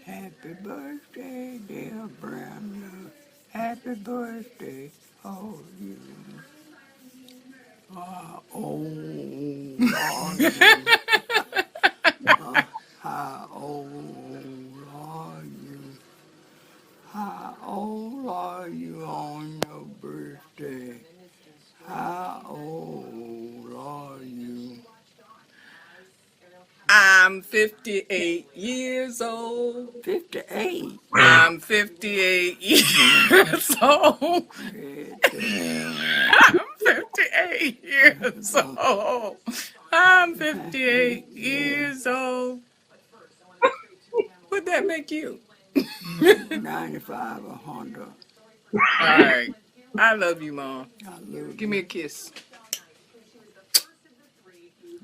Happy birthday, dear Brenda. Happy birthday, oh you. How old are you? How old are you? How old are you on your birthday? How old are you? I'm 58 years old. 58. I'm 58 years old. I'm 58 years old. I'm 58 years old. What'd that make you? 95 or 100. All right. I love you, Mom. I love Give me a kiss.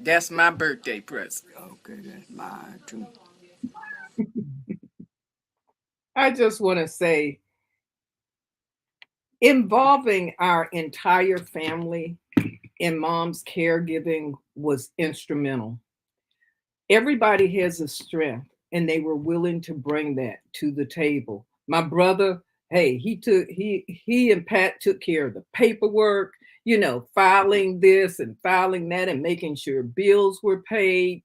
That's my birthday present. Okay, that's mine too. I just want to say, involving our entire family in mom's caregiving was instrumental. Everybody has a strength, and they were willing to bring that to the table. My brother, hey, he and Pat took care of the paperwork, filing this and filing that and making sure bills were paid,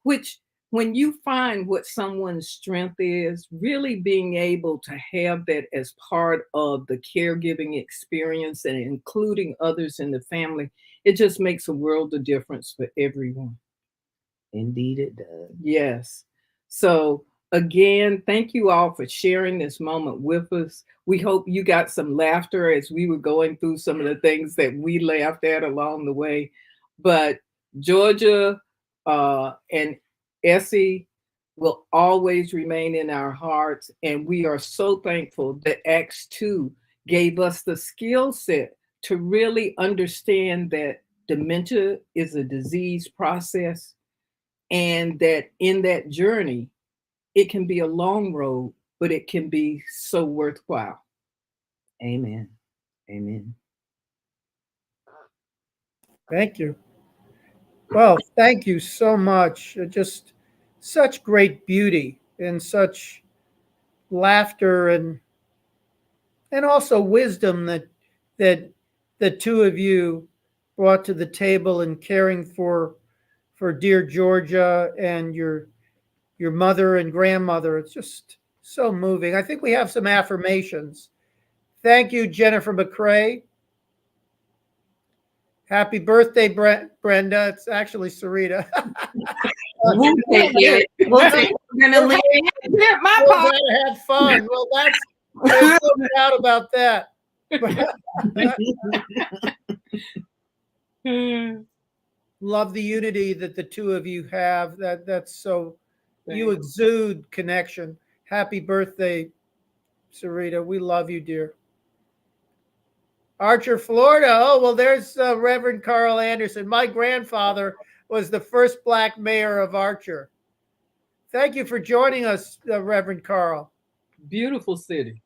which, when you find what someone's strength is, really being able to have that as part of the caregiving experience and including others in the family, it just makes a world of difference for everyone. Indeed, it does. Yes. So again, thank you all for sharing this moment with us. We hope you got some laughter as we were going through some of the things that we laughed at along the way. But Georgia and Essie will always remain in our hearts. And we are so thankful that Acts 2 gave us the skill set to really understand that dementia is a disease process, and that in that journey, it can be a long road, but it can be so worthwhile. Amen. Amen. Thank you. Well, thank you so much. Just such great beauty and such laughter and also wisdom that the two of you brought to the table in caring for dear Georgia and your mother and grandmother. It's just so moving. I think we have some affirmations. Thank you, Jennifer McCrae. Happy birthday, Brenda. It's actually Syrita. We'll take it. We'll take it. We're gonna leave it. My Well, part. that had fun. Well, there's no doubt about that. Love the unity that the two of you have. That's so, you exude connection. Happy birthday, Syrita. We love you, dear. Archer, Florida. Oh, well, there's Reverend Carl Anderson. My grandfather was the first Black mayor of Archer. Thank you for joining us, Reverend Carl. Beautiful city.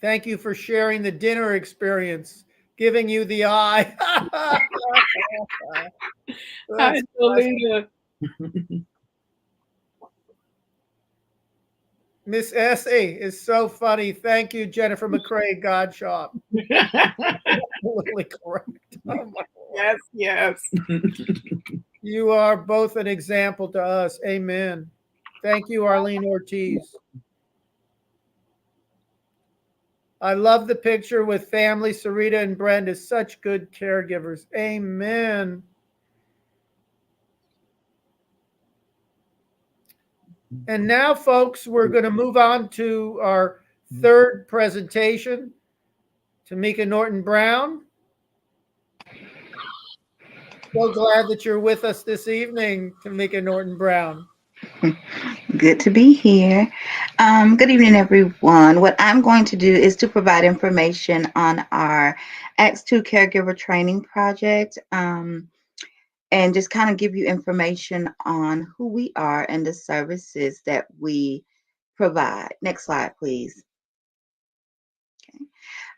Thank you for sharing the dinner experience, giving you the eye. Hi, Jolita. Miss Essie is so funny. Thank you, Jennifer McCrae, Godshop. Absolutely correct. Oh my Yes, yes. You are both an example to us. Amen. Thank you, Arlene Ortiz. I love the picture with family. Syrita and Brenda, such good caregivers. Amen. And now, folks, we're going to move on to our third presentation. Tomeka Norton-Brown. So glad that you're with us this evening, Tomeka Norton-Brown. Good to be here. Good evening, everyone. What I'm going to do is to provide information on our Acts 2 Caregiver Training Project, and just kind of give you information on who we are and the services that we provide. Next slide, please.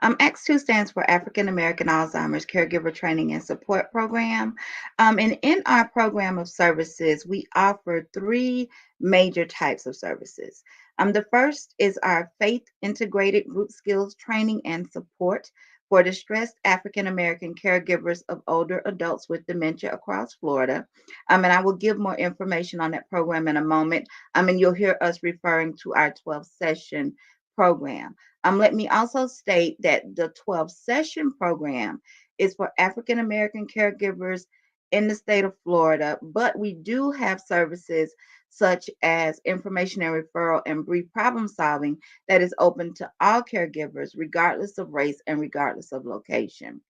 Acts 2 stands for African American Alzheimer's Caregiver Training and Support Program. And in our program of services, we offer three major types of services. The first is our faith integrated group skills training and support for distressed African American caregivers of older adults with dementia across Florida. And I will give more information on that program in a moment. And you'll hear us referring to our 12-session program. Let me also state that the 12-session program is for African American caregivers in the state of Florida, but we do have services such as information and referral and brief problem solving that is open to all caregivers, regardless of race and regardless of location.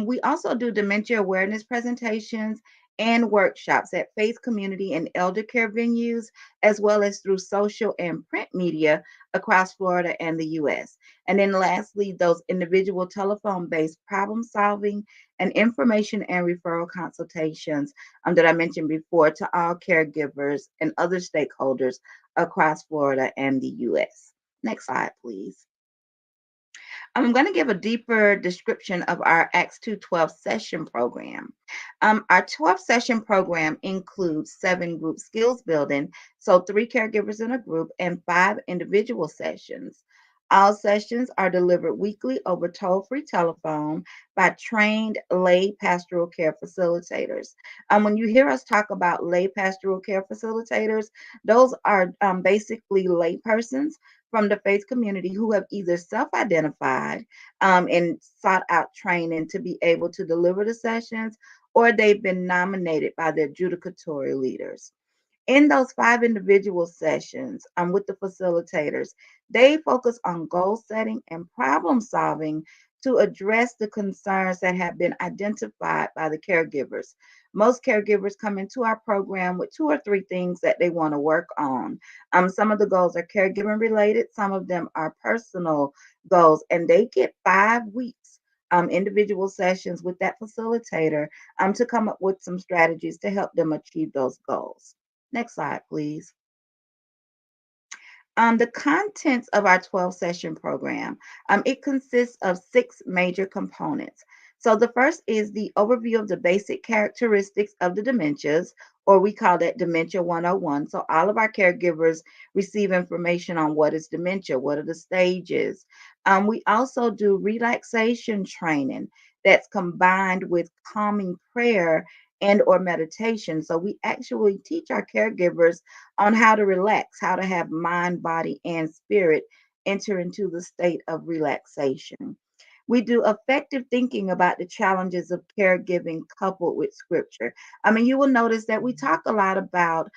We also do dementia awareness presentations and workshops at faith community and elder care venues, as well as through social and print media across Florida and the US. And then lastly, those individual telephone-based problem solving and information and referral consultations that I mentioned before to all caregivers and other stakeholders across Florida and the US. Next slide, please. I'm going to give a deeper description of our Acts 212 session program. Our 12 session program includes 7 group skills building, so 3 caregivers in a group and 5 individual sessions. All sessions are delivered weekly over toll-free telephone by trained lay pastoral care facilitators. When you hear us talk about lay pastoral care facilitators, those are basically lay persons from the faith community who have either self-identified and sought out training to be able to deliver the sessions, or they've been nominated by the adjudicatory leaders. In those 5 individual sessions with the facilitators, they focus on goal setting and problem solving to address the concerns that have been identified by the caregivers. Most caregivers come into our program with 2 or 3 things that they want to work on. Some of the goals are caregiving related, some of them are personal goals, and they get 5 weeks individual sessions with that facilitator to come up with some strategies to help them achieve those goals. Next slide, please. The contents of our 12 session program, it consists of 6 major components. So the first is the overview of the basic characteristics of the dementias, or we call that Dementia 101. So all of our caregivers receive information on what is dementia, what are the stages. We also do relaxation training that's combined with calming prayer and or meditation. So we actually teach our caregivers on how to relax, how to have mind, body, and spirit enter into the state of relaxation. We do effective thinking about the challenges of caregiving coupled with scripture. I mean, you will notice that we talk a lot about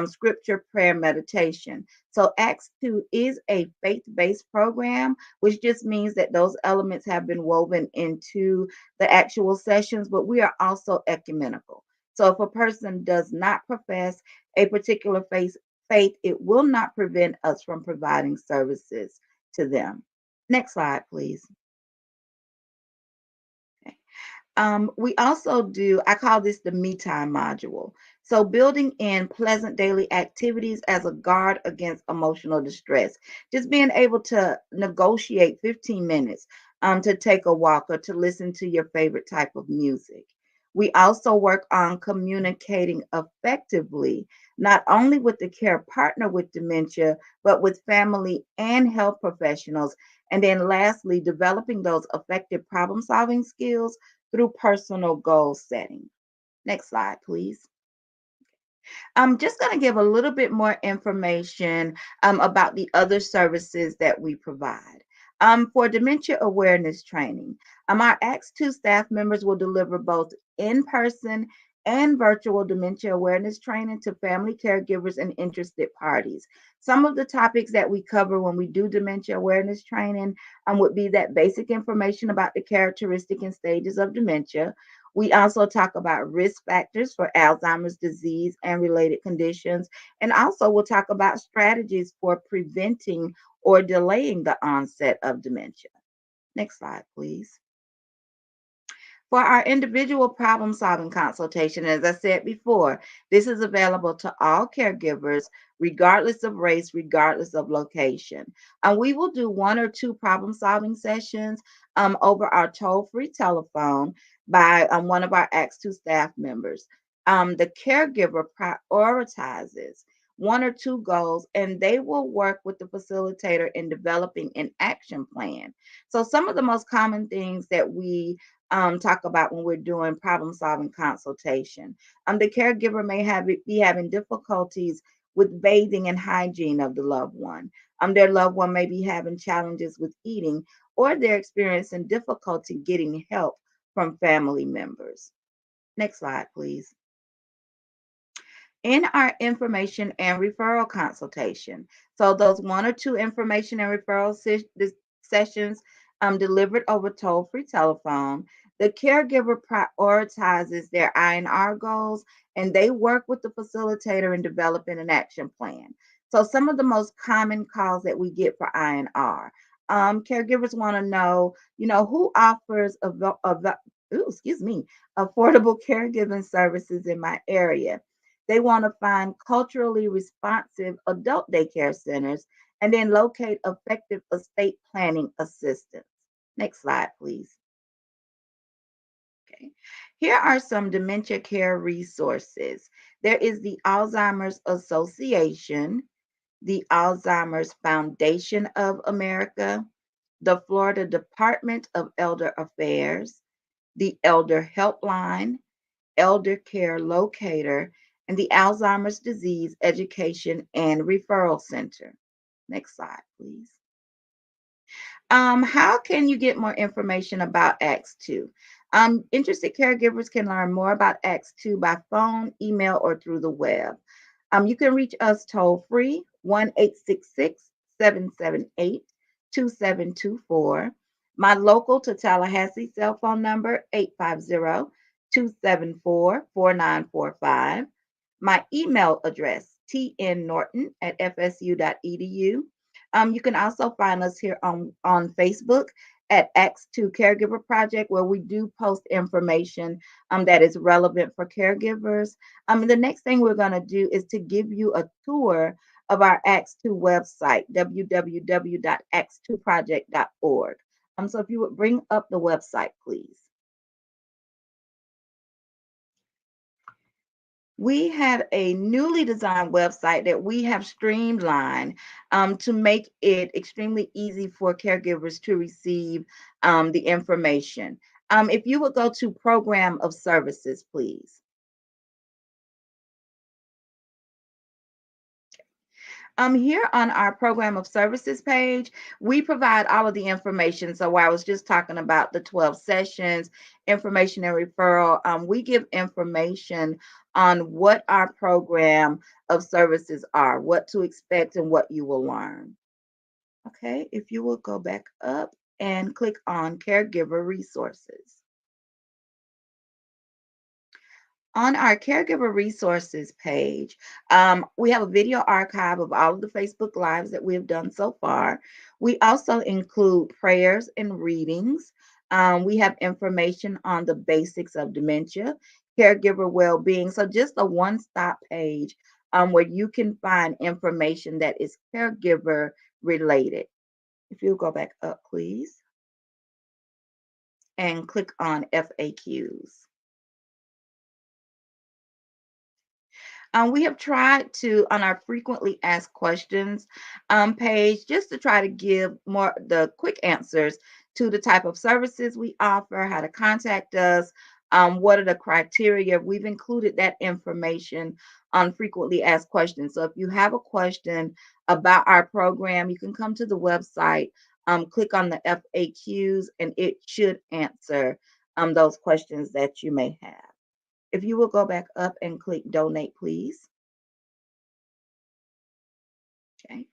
scripture, prayer, meditation. So Acts 2 is a faith-based program, which just means that those elements have been woven into the actual sessions, but we are also ecumenical. So if a person does not profess a particular faith, it will not prevent us from providing services to them. Next slide, please. We also do, I call this the me time module. So building in pleasant daily activities as a guard against emotional distress. Just being able to negotiate 15 minutes to take a walk or to listen to your favorite type of music. We also work on communicating effectively, not only with the care partner with dementia, but with family and health professionals. And then lastly, developing those effective problem solving skills through personal goal setting. Next slide, please. I'm just going to give a little bit more information about the other services that we provide. For dementia awareness training, our Acts 2 staff members will deliver both in-person and virtual dementia awareness training to family caregivers and interested parties. Some of the topics that we cover when we do dementia awareness training would be that basic information about the characteristic and stages of dementia. We also talk about risk factors for Alzheimer's disease and related conditions. And also we'll talk about strategies for preventing or delaying the onset of dementia. Next slide, please. For our individual problem solving consultation, as I said before, this is available to all caregivers, regardless of race, regardless of location. We will do 1 or 2 problem solving sessions over our toll free telephone by one of our Acts 2 staff members. The caregiver prioritizes 1 or 2 goals, and they will work with the facilitator in developing an action plan. So some of the most common things that we talk about when we're doing problem solving consultation. The caregiver may be having difficulties with bathing and hygiene of the loved one. Their loved one may be having challenges with eating, or they're experiencing difficulty getting help from family members. Next slide, please. In our information and referral consultation, so those 1 or 2 information and referral sessions delivered over toll-free telephone, The caregiver prioritizes their I&R goals, and they work with the facilitator in developing an action plan. So some of the most common calls that we get for I&R, caregivers want to know, who offers affordable caregiving services in my area. They want to find culturally responsive adult daycare centers and then locate effective estate planning assistance. Next slide, please. Okay. Here are some dementia care resources. There is the Alzheimer's Association, the Alzheimer's Foundation of America, the Florida Department of Elder Affairs, the Elder Helpline, Elder Care Locator, and the Alzheimer's Disease Education and Referral Center. Next slide, please. How can you get more information about Acts 2? Interested caregivers can learn more about Acts 2 by phone, email, or through the web. You can reach us toll free, 1-866-778-2724. My local to Tallahassee cell phone number, 850-274-4945. My email address, tnnorton@fsu.edu. You can also find us here on Facebook at Acts 2 Caregiver Project, where we do post information that is relevant for caregivers. And the next thing we're going to do is to give you a tour of our Acts 2 website, www.acts2project.org. So if you would bring up the website, please. We have a newly designed website that we have streamlined to make it extremely easy for caregivers to receive the information. If you would go to Program of Services, please. Here on our Program of Services page, we provide all of the information. So I was just talking about the 12 sessions, information and referral. We give information on what our program of services are, what to expect, and what you will learn. Okay, if you will go back up and click on Caregiver Resources. On our Caregiver Resources page, we have a video archive of all of the Facebook Lives that we have done so far. We also include prayers and readings. We have information on the basics of dementia, caregiver well-being. So just a one-stop page where you can find information that is caregiver related. If you'll go back up, please, and click on FAQs. We have tried to, on our frequently asked questions page, just to try to give more the quick answers to the type of services we offer, how to contact us, what are the criteria. We've included that information on frequently asked questions. So if you have a question about our program, you can come to the website, click on the FAQs, and it should answer those questions that you may have. If you will go back up and click donate, please. Okay.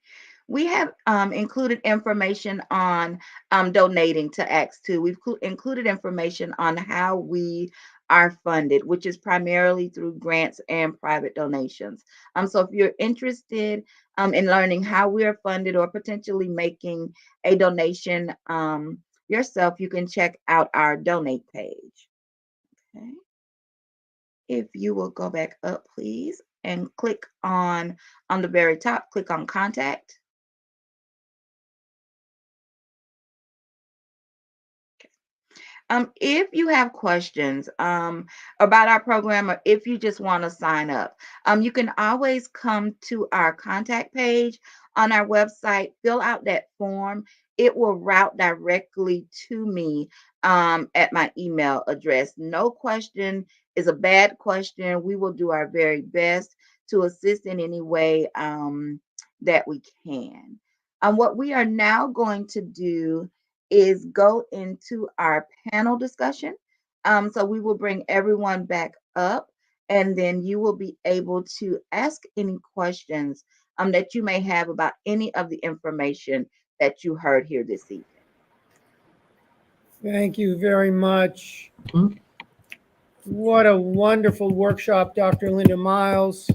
We have included information on donating to Acts 2. We've included information on how we are funded, which is primarily through grants and private donations. So if you're interested in learning how we are funded or potentially making a donation yourself, you can check out our donate page. Okay. If you will go back up, please, and click on the very top, click on contact. If you have questions about our program, or if you just want to sign up, you can always come to our contact page on our website, fill out that form. It will route directly to me at my email address. No question is a bad question. We will do our very best to assist in any way that we can. What we are now going to do is go into our panel discussion. So we will bring everyone back up, and then you will be able to ask any questions that you may have about any of the information that you heard here this evening. Thank you very much. Mhm. What a wonderful workshop, Dr. Linda Miles,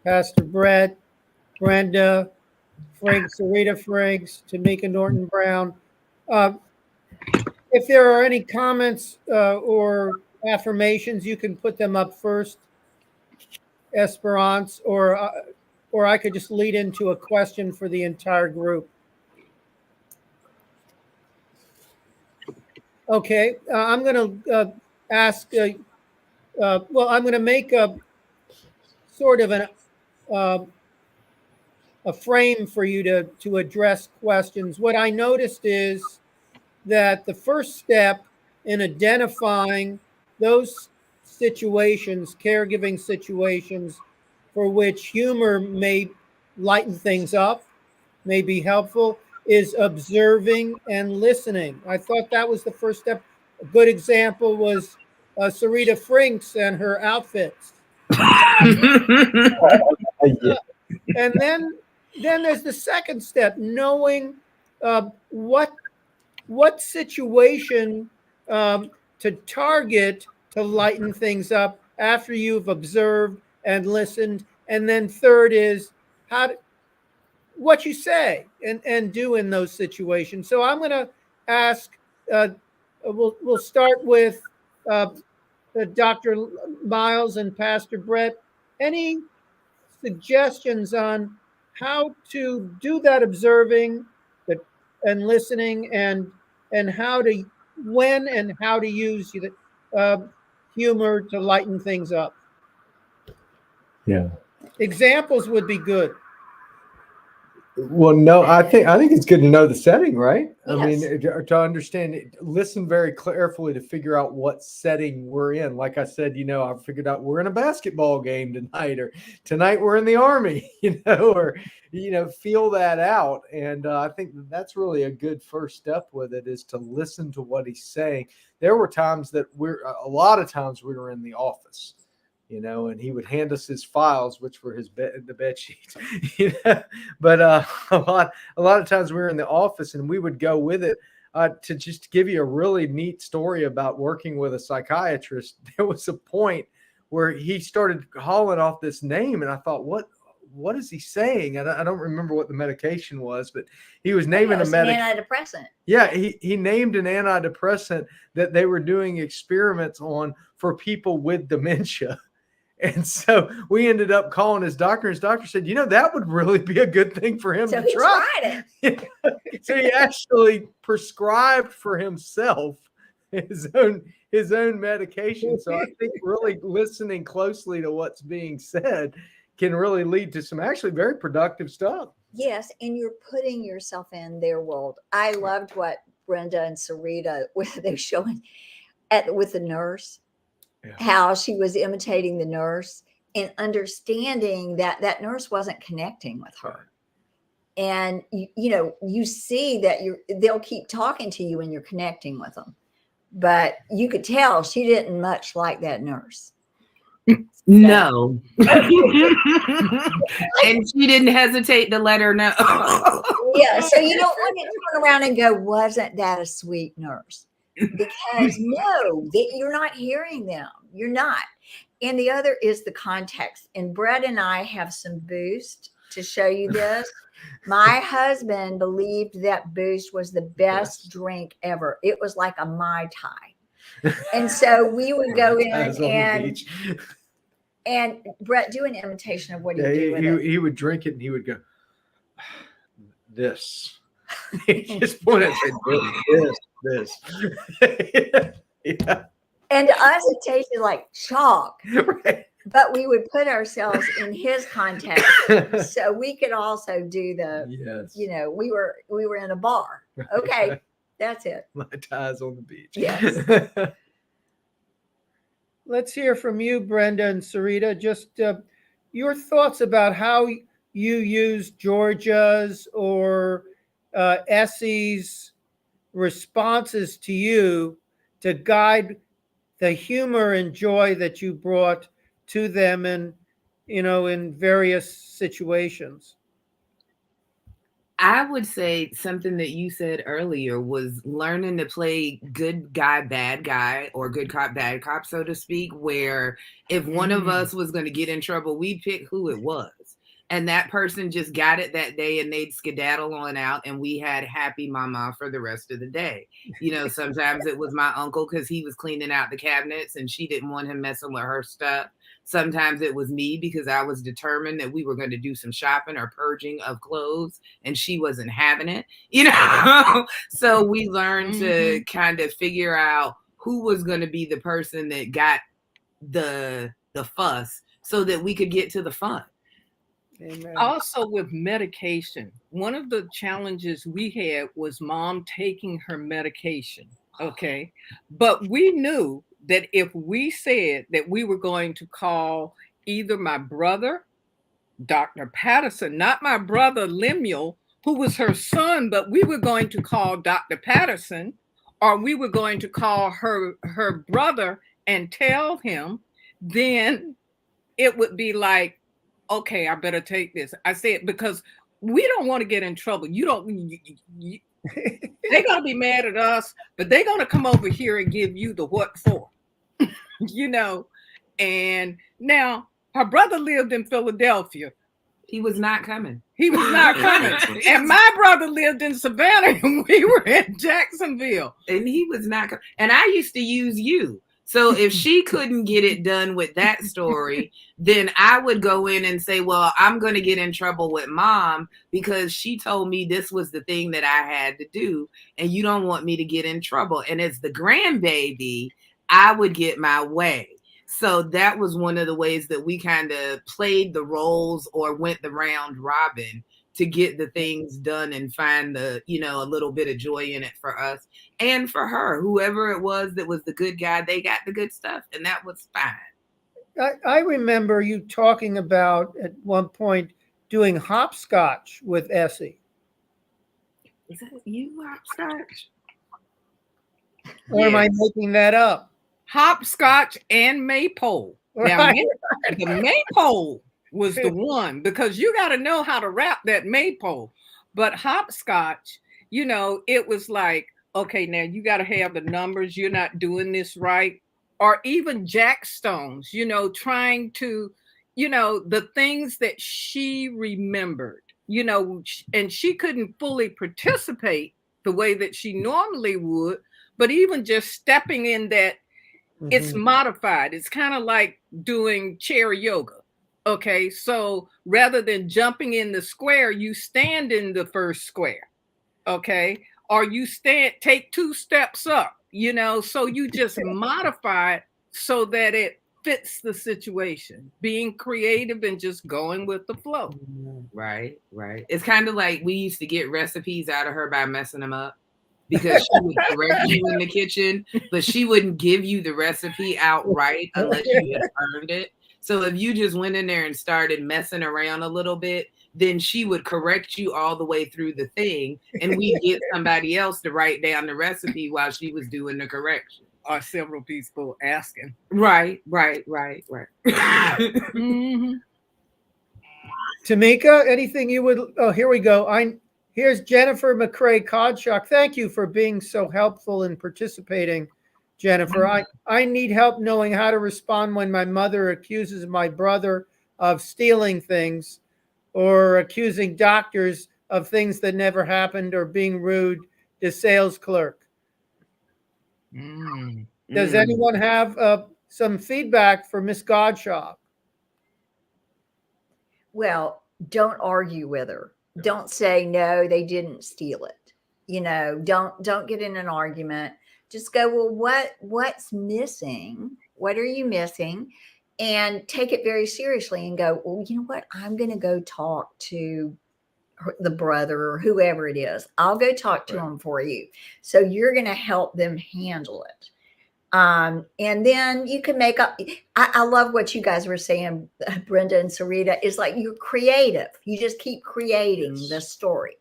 Pastor Brett, Brenda Frinks, Syrita Frinks, Tomeka Norton-Brown. Uh, if there are any comments or affirmations, you can put them up first, Esperance, or I could just lead into a question for the entire group. Okay, I'm going to ask. Well, I'm going to make a sort of uh, a frame for you to address questions. What I noticed is that the first step in identifying those situations, caregiving situations, for which humor may lighten things up, may be helpful, is observing and listening. I thought that was the first step. A good example was Syrita Frinks and her outfits. Yeah. And then there's the second step, knowing what situation to target to lighten things up after you've observed and listened. And then third is what you say and do in those situations. So I'm going to ask. We'll start with Dr. Miles and Pastor Brett. Any suggestions on how to do that observing and listening and how to when and how to use humor to lighten things up? Yeah. Examples would be good. Well, no, I think it's good to know the setting, right? I mean, Yes. to understand it, listen very carefully to figure out what setting we're in. Like I said, I figured out we're in a basketball game tonight, or tonight we're in the army, or feel that out. And I think that's really a good first step with it, is to listen to what he's saying. There were times that a lot of times we were in the office, and he would hand us his files, which were the bed sheets. But a lot of times we were in the office, and we would go with it. To just give you a really neat story about working with a psychiatrist, there was a point where he started calling off this name, and I thought, what is he saying? I don't remember what the medication was, but he was naming An a medication. antidepressant. Yeah, he named an antidepressant that they were doing experiments on for people with dementia. And so we ended up calling his doctor. His doctor said, that would really be a good thing for him So to he try. tried it. So he actually prescribed for himself his own medication. So I think really listening closely to what's being said can really lead to some actually very productive stuff. Yes, and you're putting yourself in their world. I loved what Brenda and Syrita they're showing with the nurse, how she was imitating the nurse and understanding that that nurse wasn't connecting with her. And you see that they'll keep talking to you and you're connecting with them, but you could tell she didn't much like that nurse. No. And she didn't hesitate to let her know. Yeah, so you don't want to turn around and go, wasn't that a sweet nurse? Because no, you're not hearing them. You're not. And the other is the context. And Brett and I have some Boost to show you this. My husband believed that Boost was the best drink ever. It was like a Mai Tai. And so we would go in and Brett, do an imitation of what he do with it. He would drink it and he would go, this. He just put it this. Yeah. And to us, it tasted like chalk. Right. But we would put ourselves in his context, so we could also do we were in a bar. Okay, that's it. My tie's on the beach. Yes. Let's hear from you, Brenda and Syrita. Just your thoughts about how you use Georgia's or Essie's responses to you to guide the humor and joy that you brought to them in various situations. I would say something that you said earlier was learning to play good guy, bad guy, or good cop, bad cop, so to speak, where if one of us was going to get in trouble, we'd pick who it was. And that person just got it that day and they'd skedaddle on out and we had happy mama for the rest of the day. You know, sometimes it was my uncle because he was cleaning out the cabinets and she didn't want him messing with her stuff. Sometimes it was me because I was determined that we were going to do some shopping or purging of clothes and she wasn't having it, you know? So we learned to kind of figure out who was going to be the person that got the fuss so that we could get to the fun. Amen. Also with medication, one of the challenges we had was mom taking her medication. Okay. But we knew that if we said that we were going to call either my brother, Dr. Patterson, not my brother Lemuel, who was her son, but we were going to call Dr. Patterson, or we were going to call her brother and tell him, then it would be like, okay, I better take this. I said, because we don't want to get in trouble. They're going to be mad at us, but they're going to come over here and give you the what for, you know? And now her brother lived in Philadelphia. He was not coming. He was not coming. And my brother lived in Savannah and we were in Jacksonville. And he was not coming. And I used to use you. So if she couldn't get it done with that story, then I would go in and say, well, I'm going to get in trouble with mom because she told me this was the thing that I had to do. And you don't want me to get in trouble. And as the grandbaby, I would get my way. So that was one of the ways that we kind of played the roles or went the round robin to get the things done and find the, you know, a little bit of joy in it for us and for her. Whoever it was that was the good guy, they got the good stuff and that was fine. I remember you talking about at one point doing hopscotch with Essie. Is that you, hopscotch? Or am I making that up? Hopscotch and maypole. Now, Right. the maypole was the one because you got to know how to wrap that maypole. But hopscotch, you know, it was like, okay, now you got to have the numbers. You're not doing this right. Or even jackstones, you know, trying to, you know, the things that she remembered, you know, and she couldn't fully participate the way that she normally would. But even just stepping in that, it's modified. It's kind of like doing chair yoga. Okay, so rather than jumping in the square, you stand in the first square. Okay, or you take 2 steps up, you know, so you just modify it so that it fits the situation, being creative and just going with the flow. Right. It's kind of like we used to get recipes out of her by messing them up. Because she would correct you in the kitchen, but she wouldn't give you the recipe outright unless you had earned it. So if you just went in there and started messing around a little bit, then she would correct you all the way through the thing, and we'd get somebody else to write down the recipe while she was doing the correction. Or several people asking. Right. Tomeka, anything you would? Oh, here we go. Here's Jennifer McCrae Codshock. Thank you for being so helpful and participating, Jennifer. I need help knowing how to respond when my mother accuses my brother of stealing things or accusing doctors of things that never happened or being rude to sales clerk. Does anyone have some feedback for Miss Godshock? Well, don't argue with her. Don't say, no, they didn't steal it. You know, don't get in an argument. Just go, well, what's missing? What are you missing? And take it very seriously and go, well, you know what? I'm going to go talk to the brother or whoever it is. I'll go talk to him for you. So you're going to help them handle it. And then you can make up. I love what you guys were saying, Brenda and Syrita, is like you're creative. You just keep creating the story.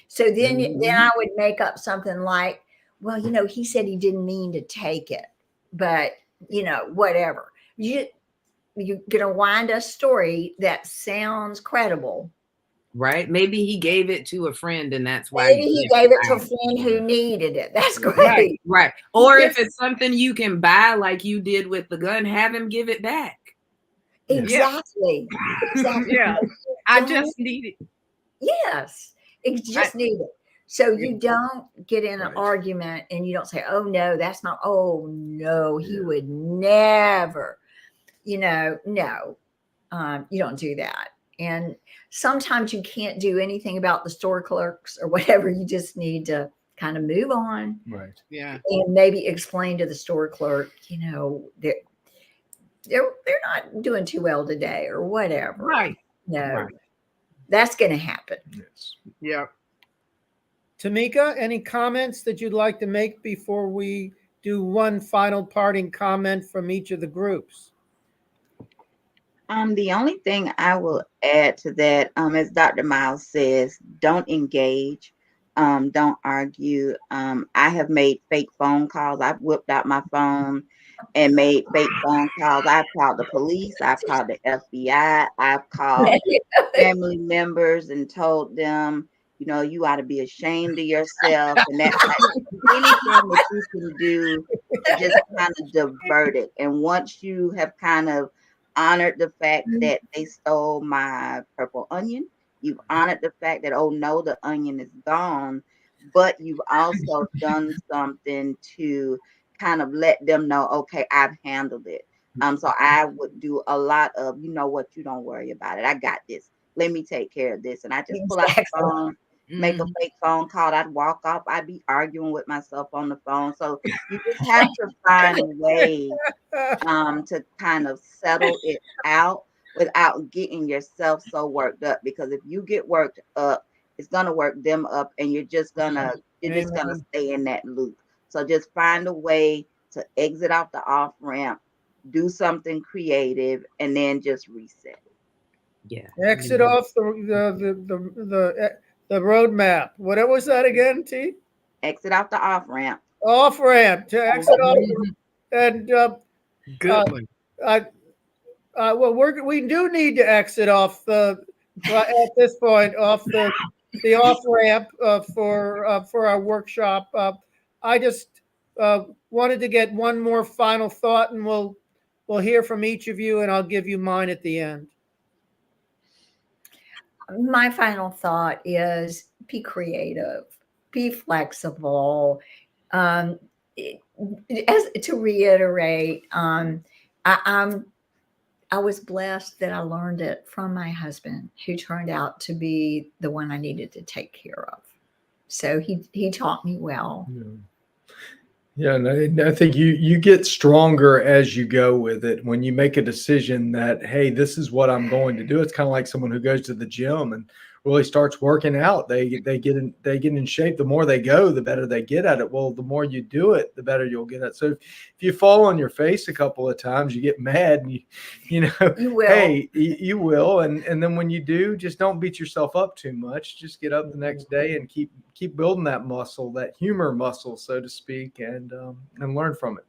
So then I would make up something like, well, you know, he said he didn't mean to take it, but you know, whatever. You're going to wind a story that sounds credible right? Maybe he gave it to a friend and that's why Maybe he can't gave it to a buy friend who needed it. That's Right, great. right. Or if it's something you can buy like you did with the gun, have him give it back. Exactly. Exactly. Yeah. I just need it. Yes, it's just needed. So you don't get in an argument and you don't say, oh no, that's not, oh no, he would never, no, you don't do that. And sometimes you can't do anything about the store clerks or whatever. You just need to kind of move on. Right. Yeah. And maybe explain to the store clerk, they're not doing too well today or whatever. Right. No, Right. that's going to happen. Yes. Yeah. Tomeka, any comments that you'd like to make before we do one final parting comment from each of the groups? The only thing I will add to that, as Dr. Miles says, don't engage, don't argue. I have made fake phone calls. I've whipped out my phone and made fake phone calls. I've called the police. I've called the FBI. I've called family members and told them, you ought to be ashamed of yourself. And that anything that you can do to just kind of divert it. And once you have kind of honored the fact that they stole my purple onion, you've honored the fact that, oh no, the onion is gone, but you've also done something to kind of let them know, okay, I've handled it. So I would do a lot of, you know what, you don't worry about it. I got this. Let me take care of this. And I just pull out the phone, make a fake phone call. I'd walk off. I'd be arguing with myself on the phone. So you just have to find a way to kind of settle it out without getting yourself so worked up. Because if you get worked up, it's gonna work them up, and you're just gonna stay in that loop. So just find a way to exit off the off ramp, do something creative, and then just reset. Yeah. Exit off the roadmap. What was that again, T? Exit off the off ramp. Off ramp to exit off. And Good one. well, we do need to exit off at this point off the off ramp for our workshop. I just wanted to get one more final thought, and we'll hear from each of you, and I'll give you mine at the end. My final thought is be creative, be flexible. As to reiterate, I was blessed that I learned it from my husband, who turned out to be the one I needed to take care of. So he taught me well. Yeah, and I think you get stronger as you go with it. When you make a decision that, hey, this is what I'm going to do. It's kind of like someone who goes to the gym and really starts working out. They get in shape. The more they go, the better they get at it. Well, the more you do it, the better you'll get at it. So if you fall on your face a couple of times, you get mad, and you will. Hey, you will. And then when you do, just don't beat yourself up too much. Just get up the next day and keep building that muscle, that humor muscle, so to speak, and learn from it.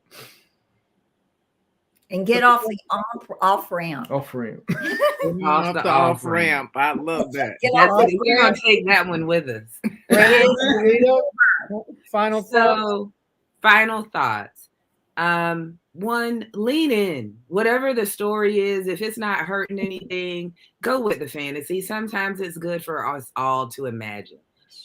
And get off the off ramp. Off ramp. Off the off ramp. I love that. We're gonna take that one with us. Final thoughts. So, final thoughts. One, lean in. Whatever the story is, if it's not hurting anything, go with the fantasy. Sometimes it's good for us all to imagine.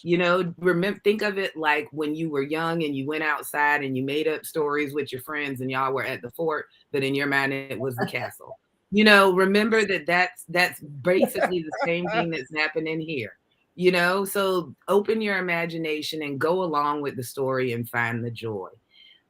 Think of it like when you were young and you went outside and you made up stories with your friends and y'all were at the fort, but in your mind it was the castle. Remember that's basically the same thing that's happening here. So open your imagination and go along with the story and find the joy.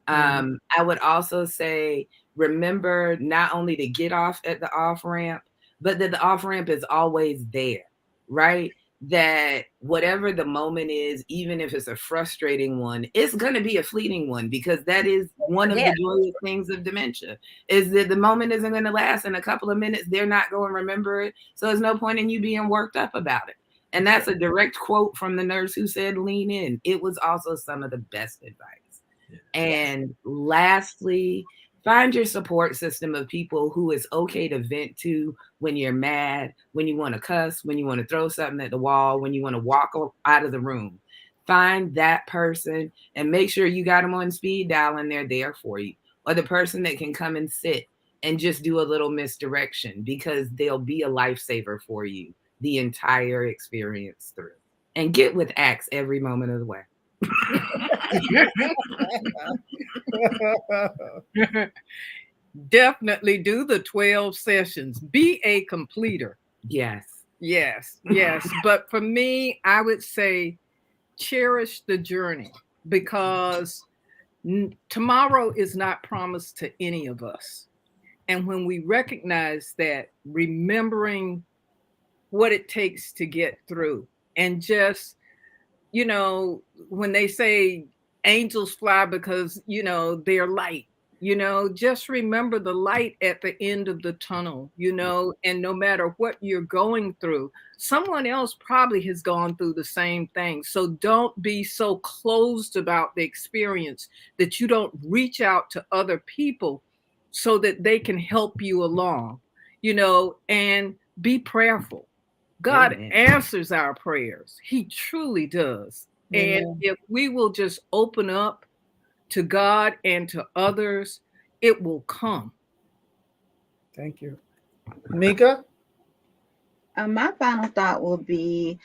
I would also say, remember not only to get off at the off ramp, but that the off ramp is always there, right? That whatever the moment is, even if it's a frustrating one, it's going to be a fleeting one, because that is one of the joyous things of dementia, is that the moment isn't going to last. In a couple of minutes, they're not going to remember it. So there's no point in you being worked up about it. And that's a direct quote from the nurse who said, lean in. It was also some of the best advice. And lastly, Find your support system of people who it's okay to vent to when you're mad, when you want to cuss, when you want to throw something at the wall, when you want to walk out of the room. Find that person and make sure you got them on speed dial and they're there for you. Or the person that can come and sit and just do a little misdirection, because they'll be a lifesaver for you the entire experience through. And get with Axe every moment of the way. Definitely do the 12 sessions. Be a completer. Yes. Yes, yes. But for me, I would say cherish the journey, because tomorrow is not promised to any of us. And when we recognize that, remembering what it takes to get through, and just, you know, when they say angels fly because, you know, they're light, you know, just remember the light at the end of the tunnel, you know, and no matter what you're going through, someone else probably has gone through the same thing. So don't be so closed about the experience that you don't reach out to other people so that they can help you along, you know, and be prayerful. God Amen. answers our prayers. He truly does. Amen. And if we will just open up to God and to others, it will come. Thank you. Mika? My final thought will be,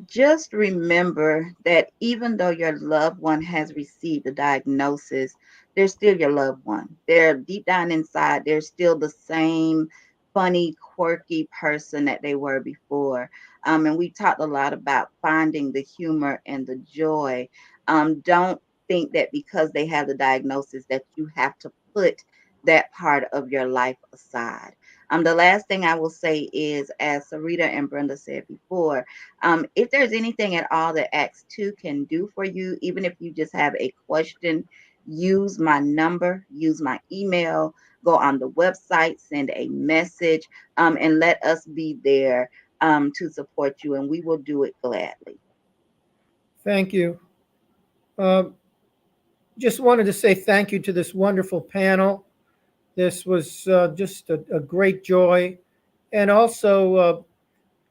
just remember that even though your loved one has received a diagnosis, they're still your loved one. They're deep down inside, they're still the same funny, quirky person that they were before. And we talked a lot about finding the humor and the joy. Don't think that because they have the diagnosis that you have to put that part of your life aside. The last thing I will say is, as Syrita and Brenda said before, if there's anything at all that Acts 2 can do for you, even if you just have a question, use my number, use my email, go on the website, send a message, and let us be there to support you, and we will do it gladly. Thank you. Just wanted to say thank you to this wonderful panel. This was just a great joy, and also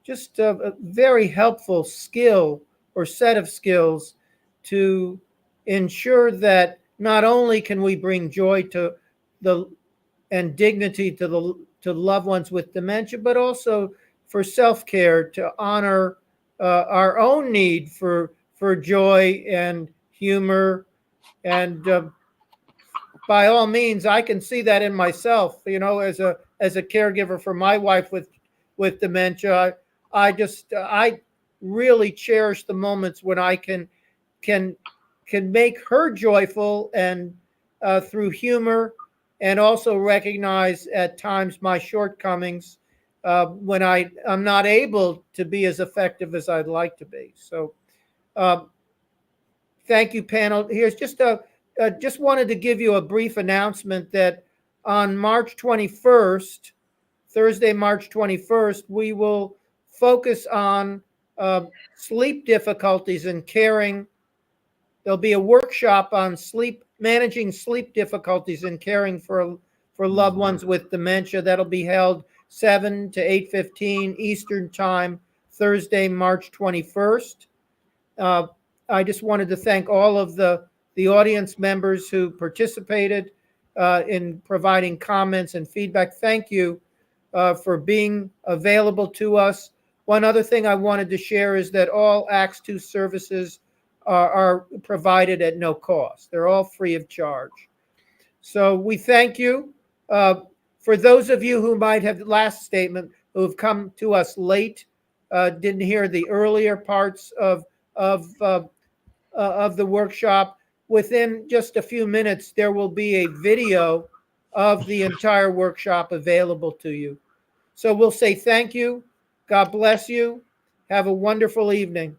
just a very helpful skill or set of skills to ensure that not only can we bring joy to the and dignity to loved ones with dementia, but also for self-care, to honor our own need for joy and humor. And by all means, I can see that in myself, you know, as a caregiver for my wife with dementia. I really cherish the moments when I can make her joyful, and through humor, and also recognize at times my shortcomings when I'm not able to be as effective as I'd like to be. So thank you, panel. Here's just wanted to give you a brief announcement that on March 21st, Thursday, March 21st, we will focus on sleep difficulties and caring. There'll be a workshop on managing sleep difficulties and caring for loved ones with dementia. That'll be held 7 to 8:15 Eastern Time, Thursday, March 21st. I just wanted to thank all of the audience members who participated in providing comments and feedback. Thank you for being available to us. One other thing I wanted to share is that all Acts 2 services are provided at no cost. They're all free of charge. So we thank you. For those of you who might have, last statement, who have come to us late, didn't hear the earlier parts of the workshop, within just a few minutes, there will be a video of the entire workshop available to you. So we'll say thank you. God bless you. Have a wonderful evening.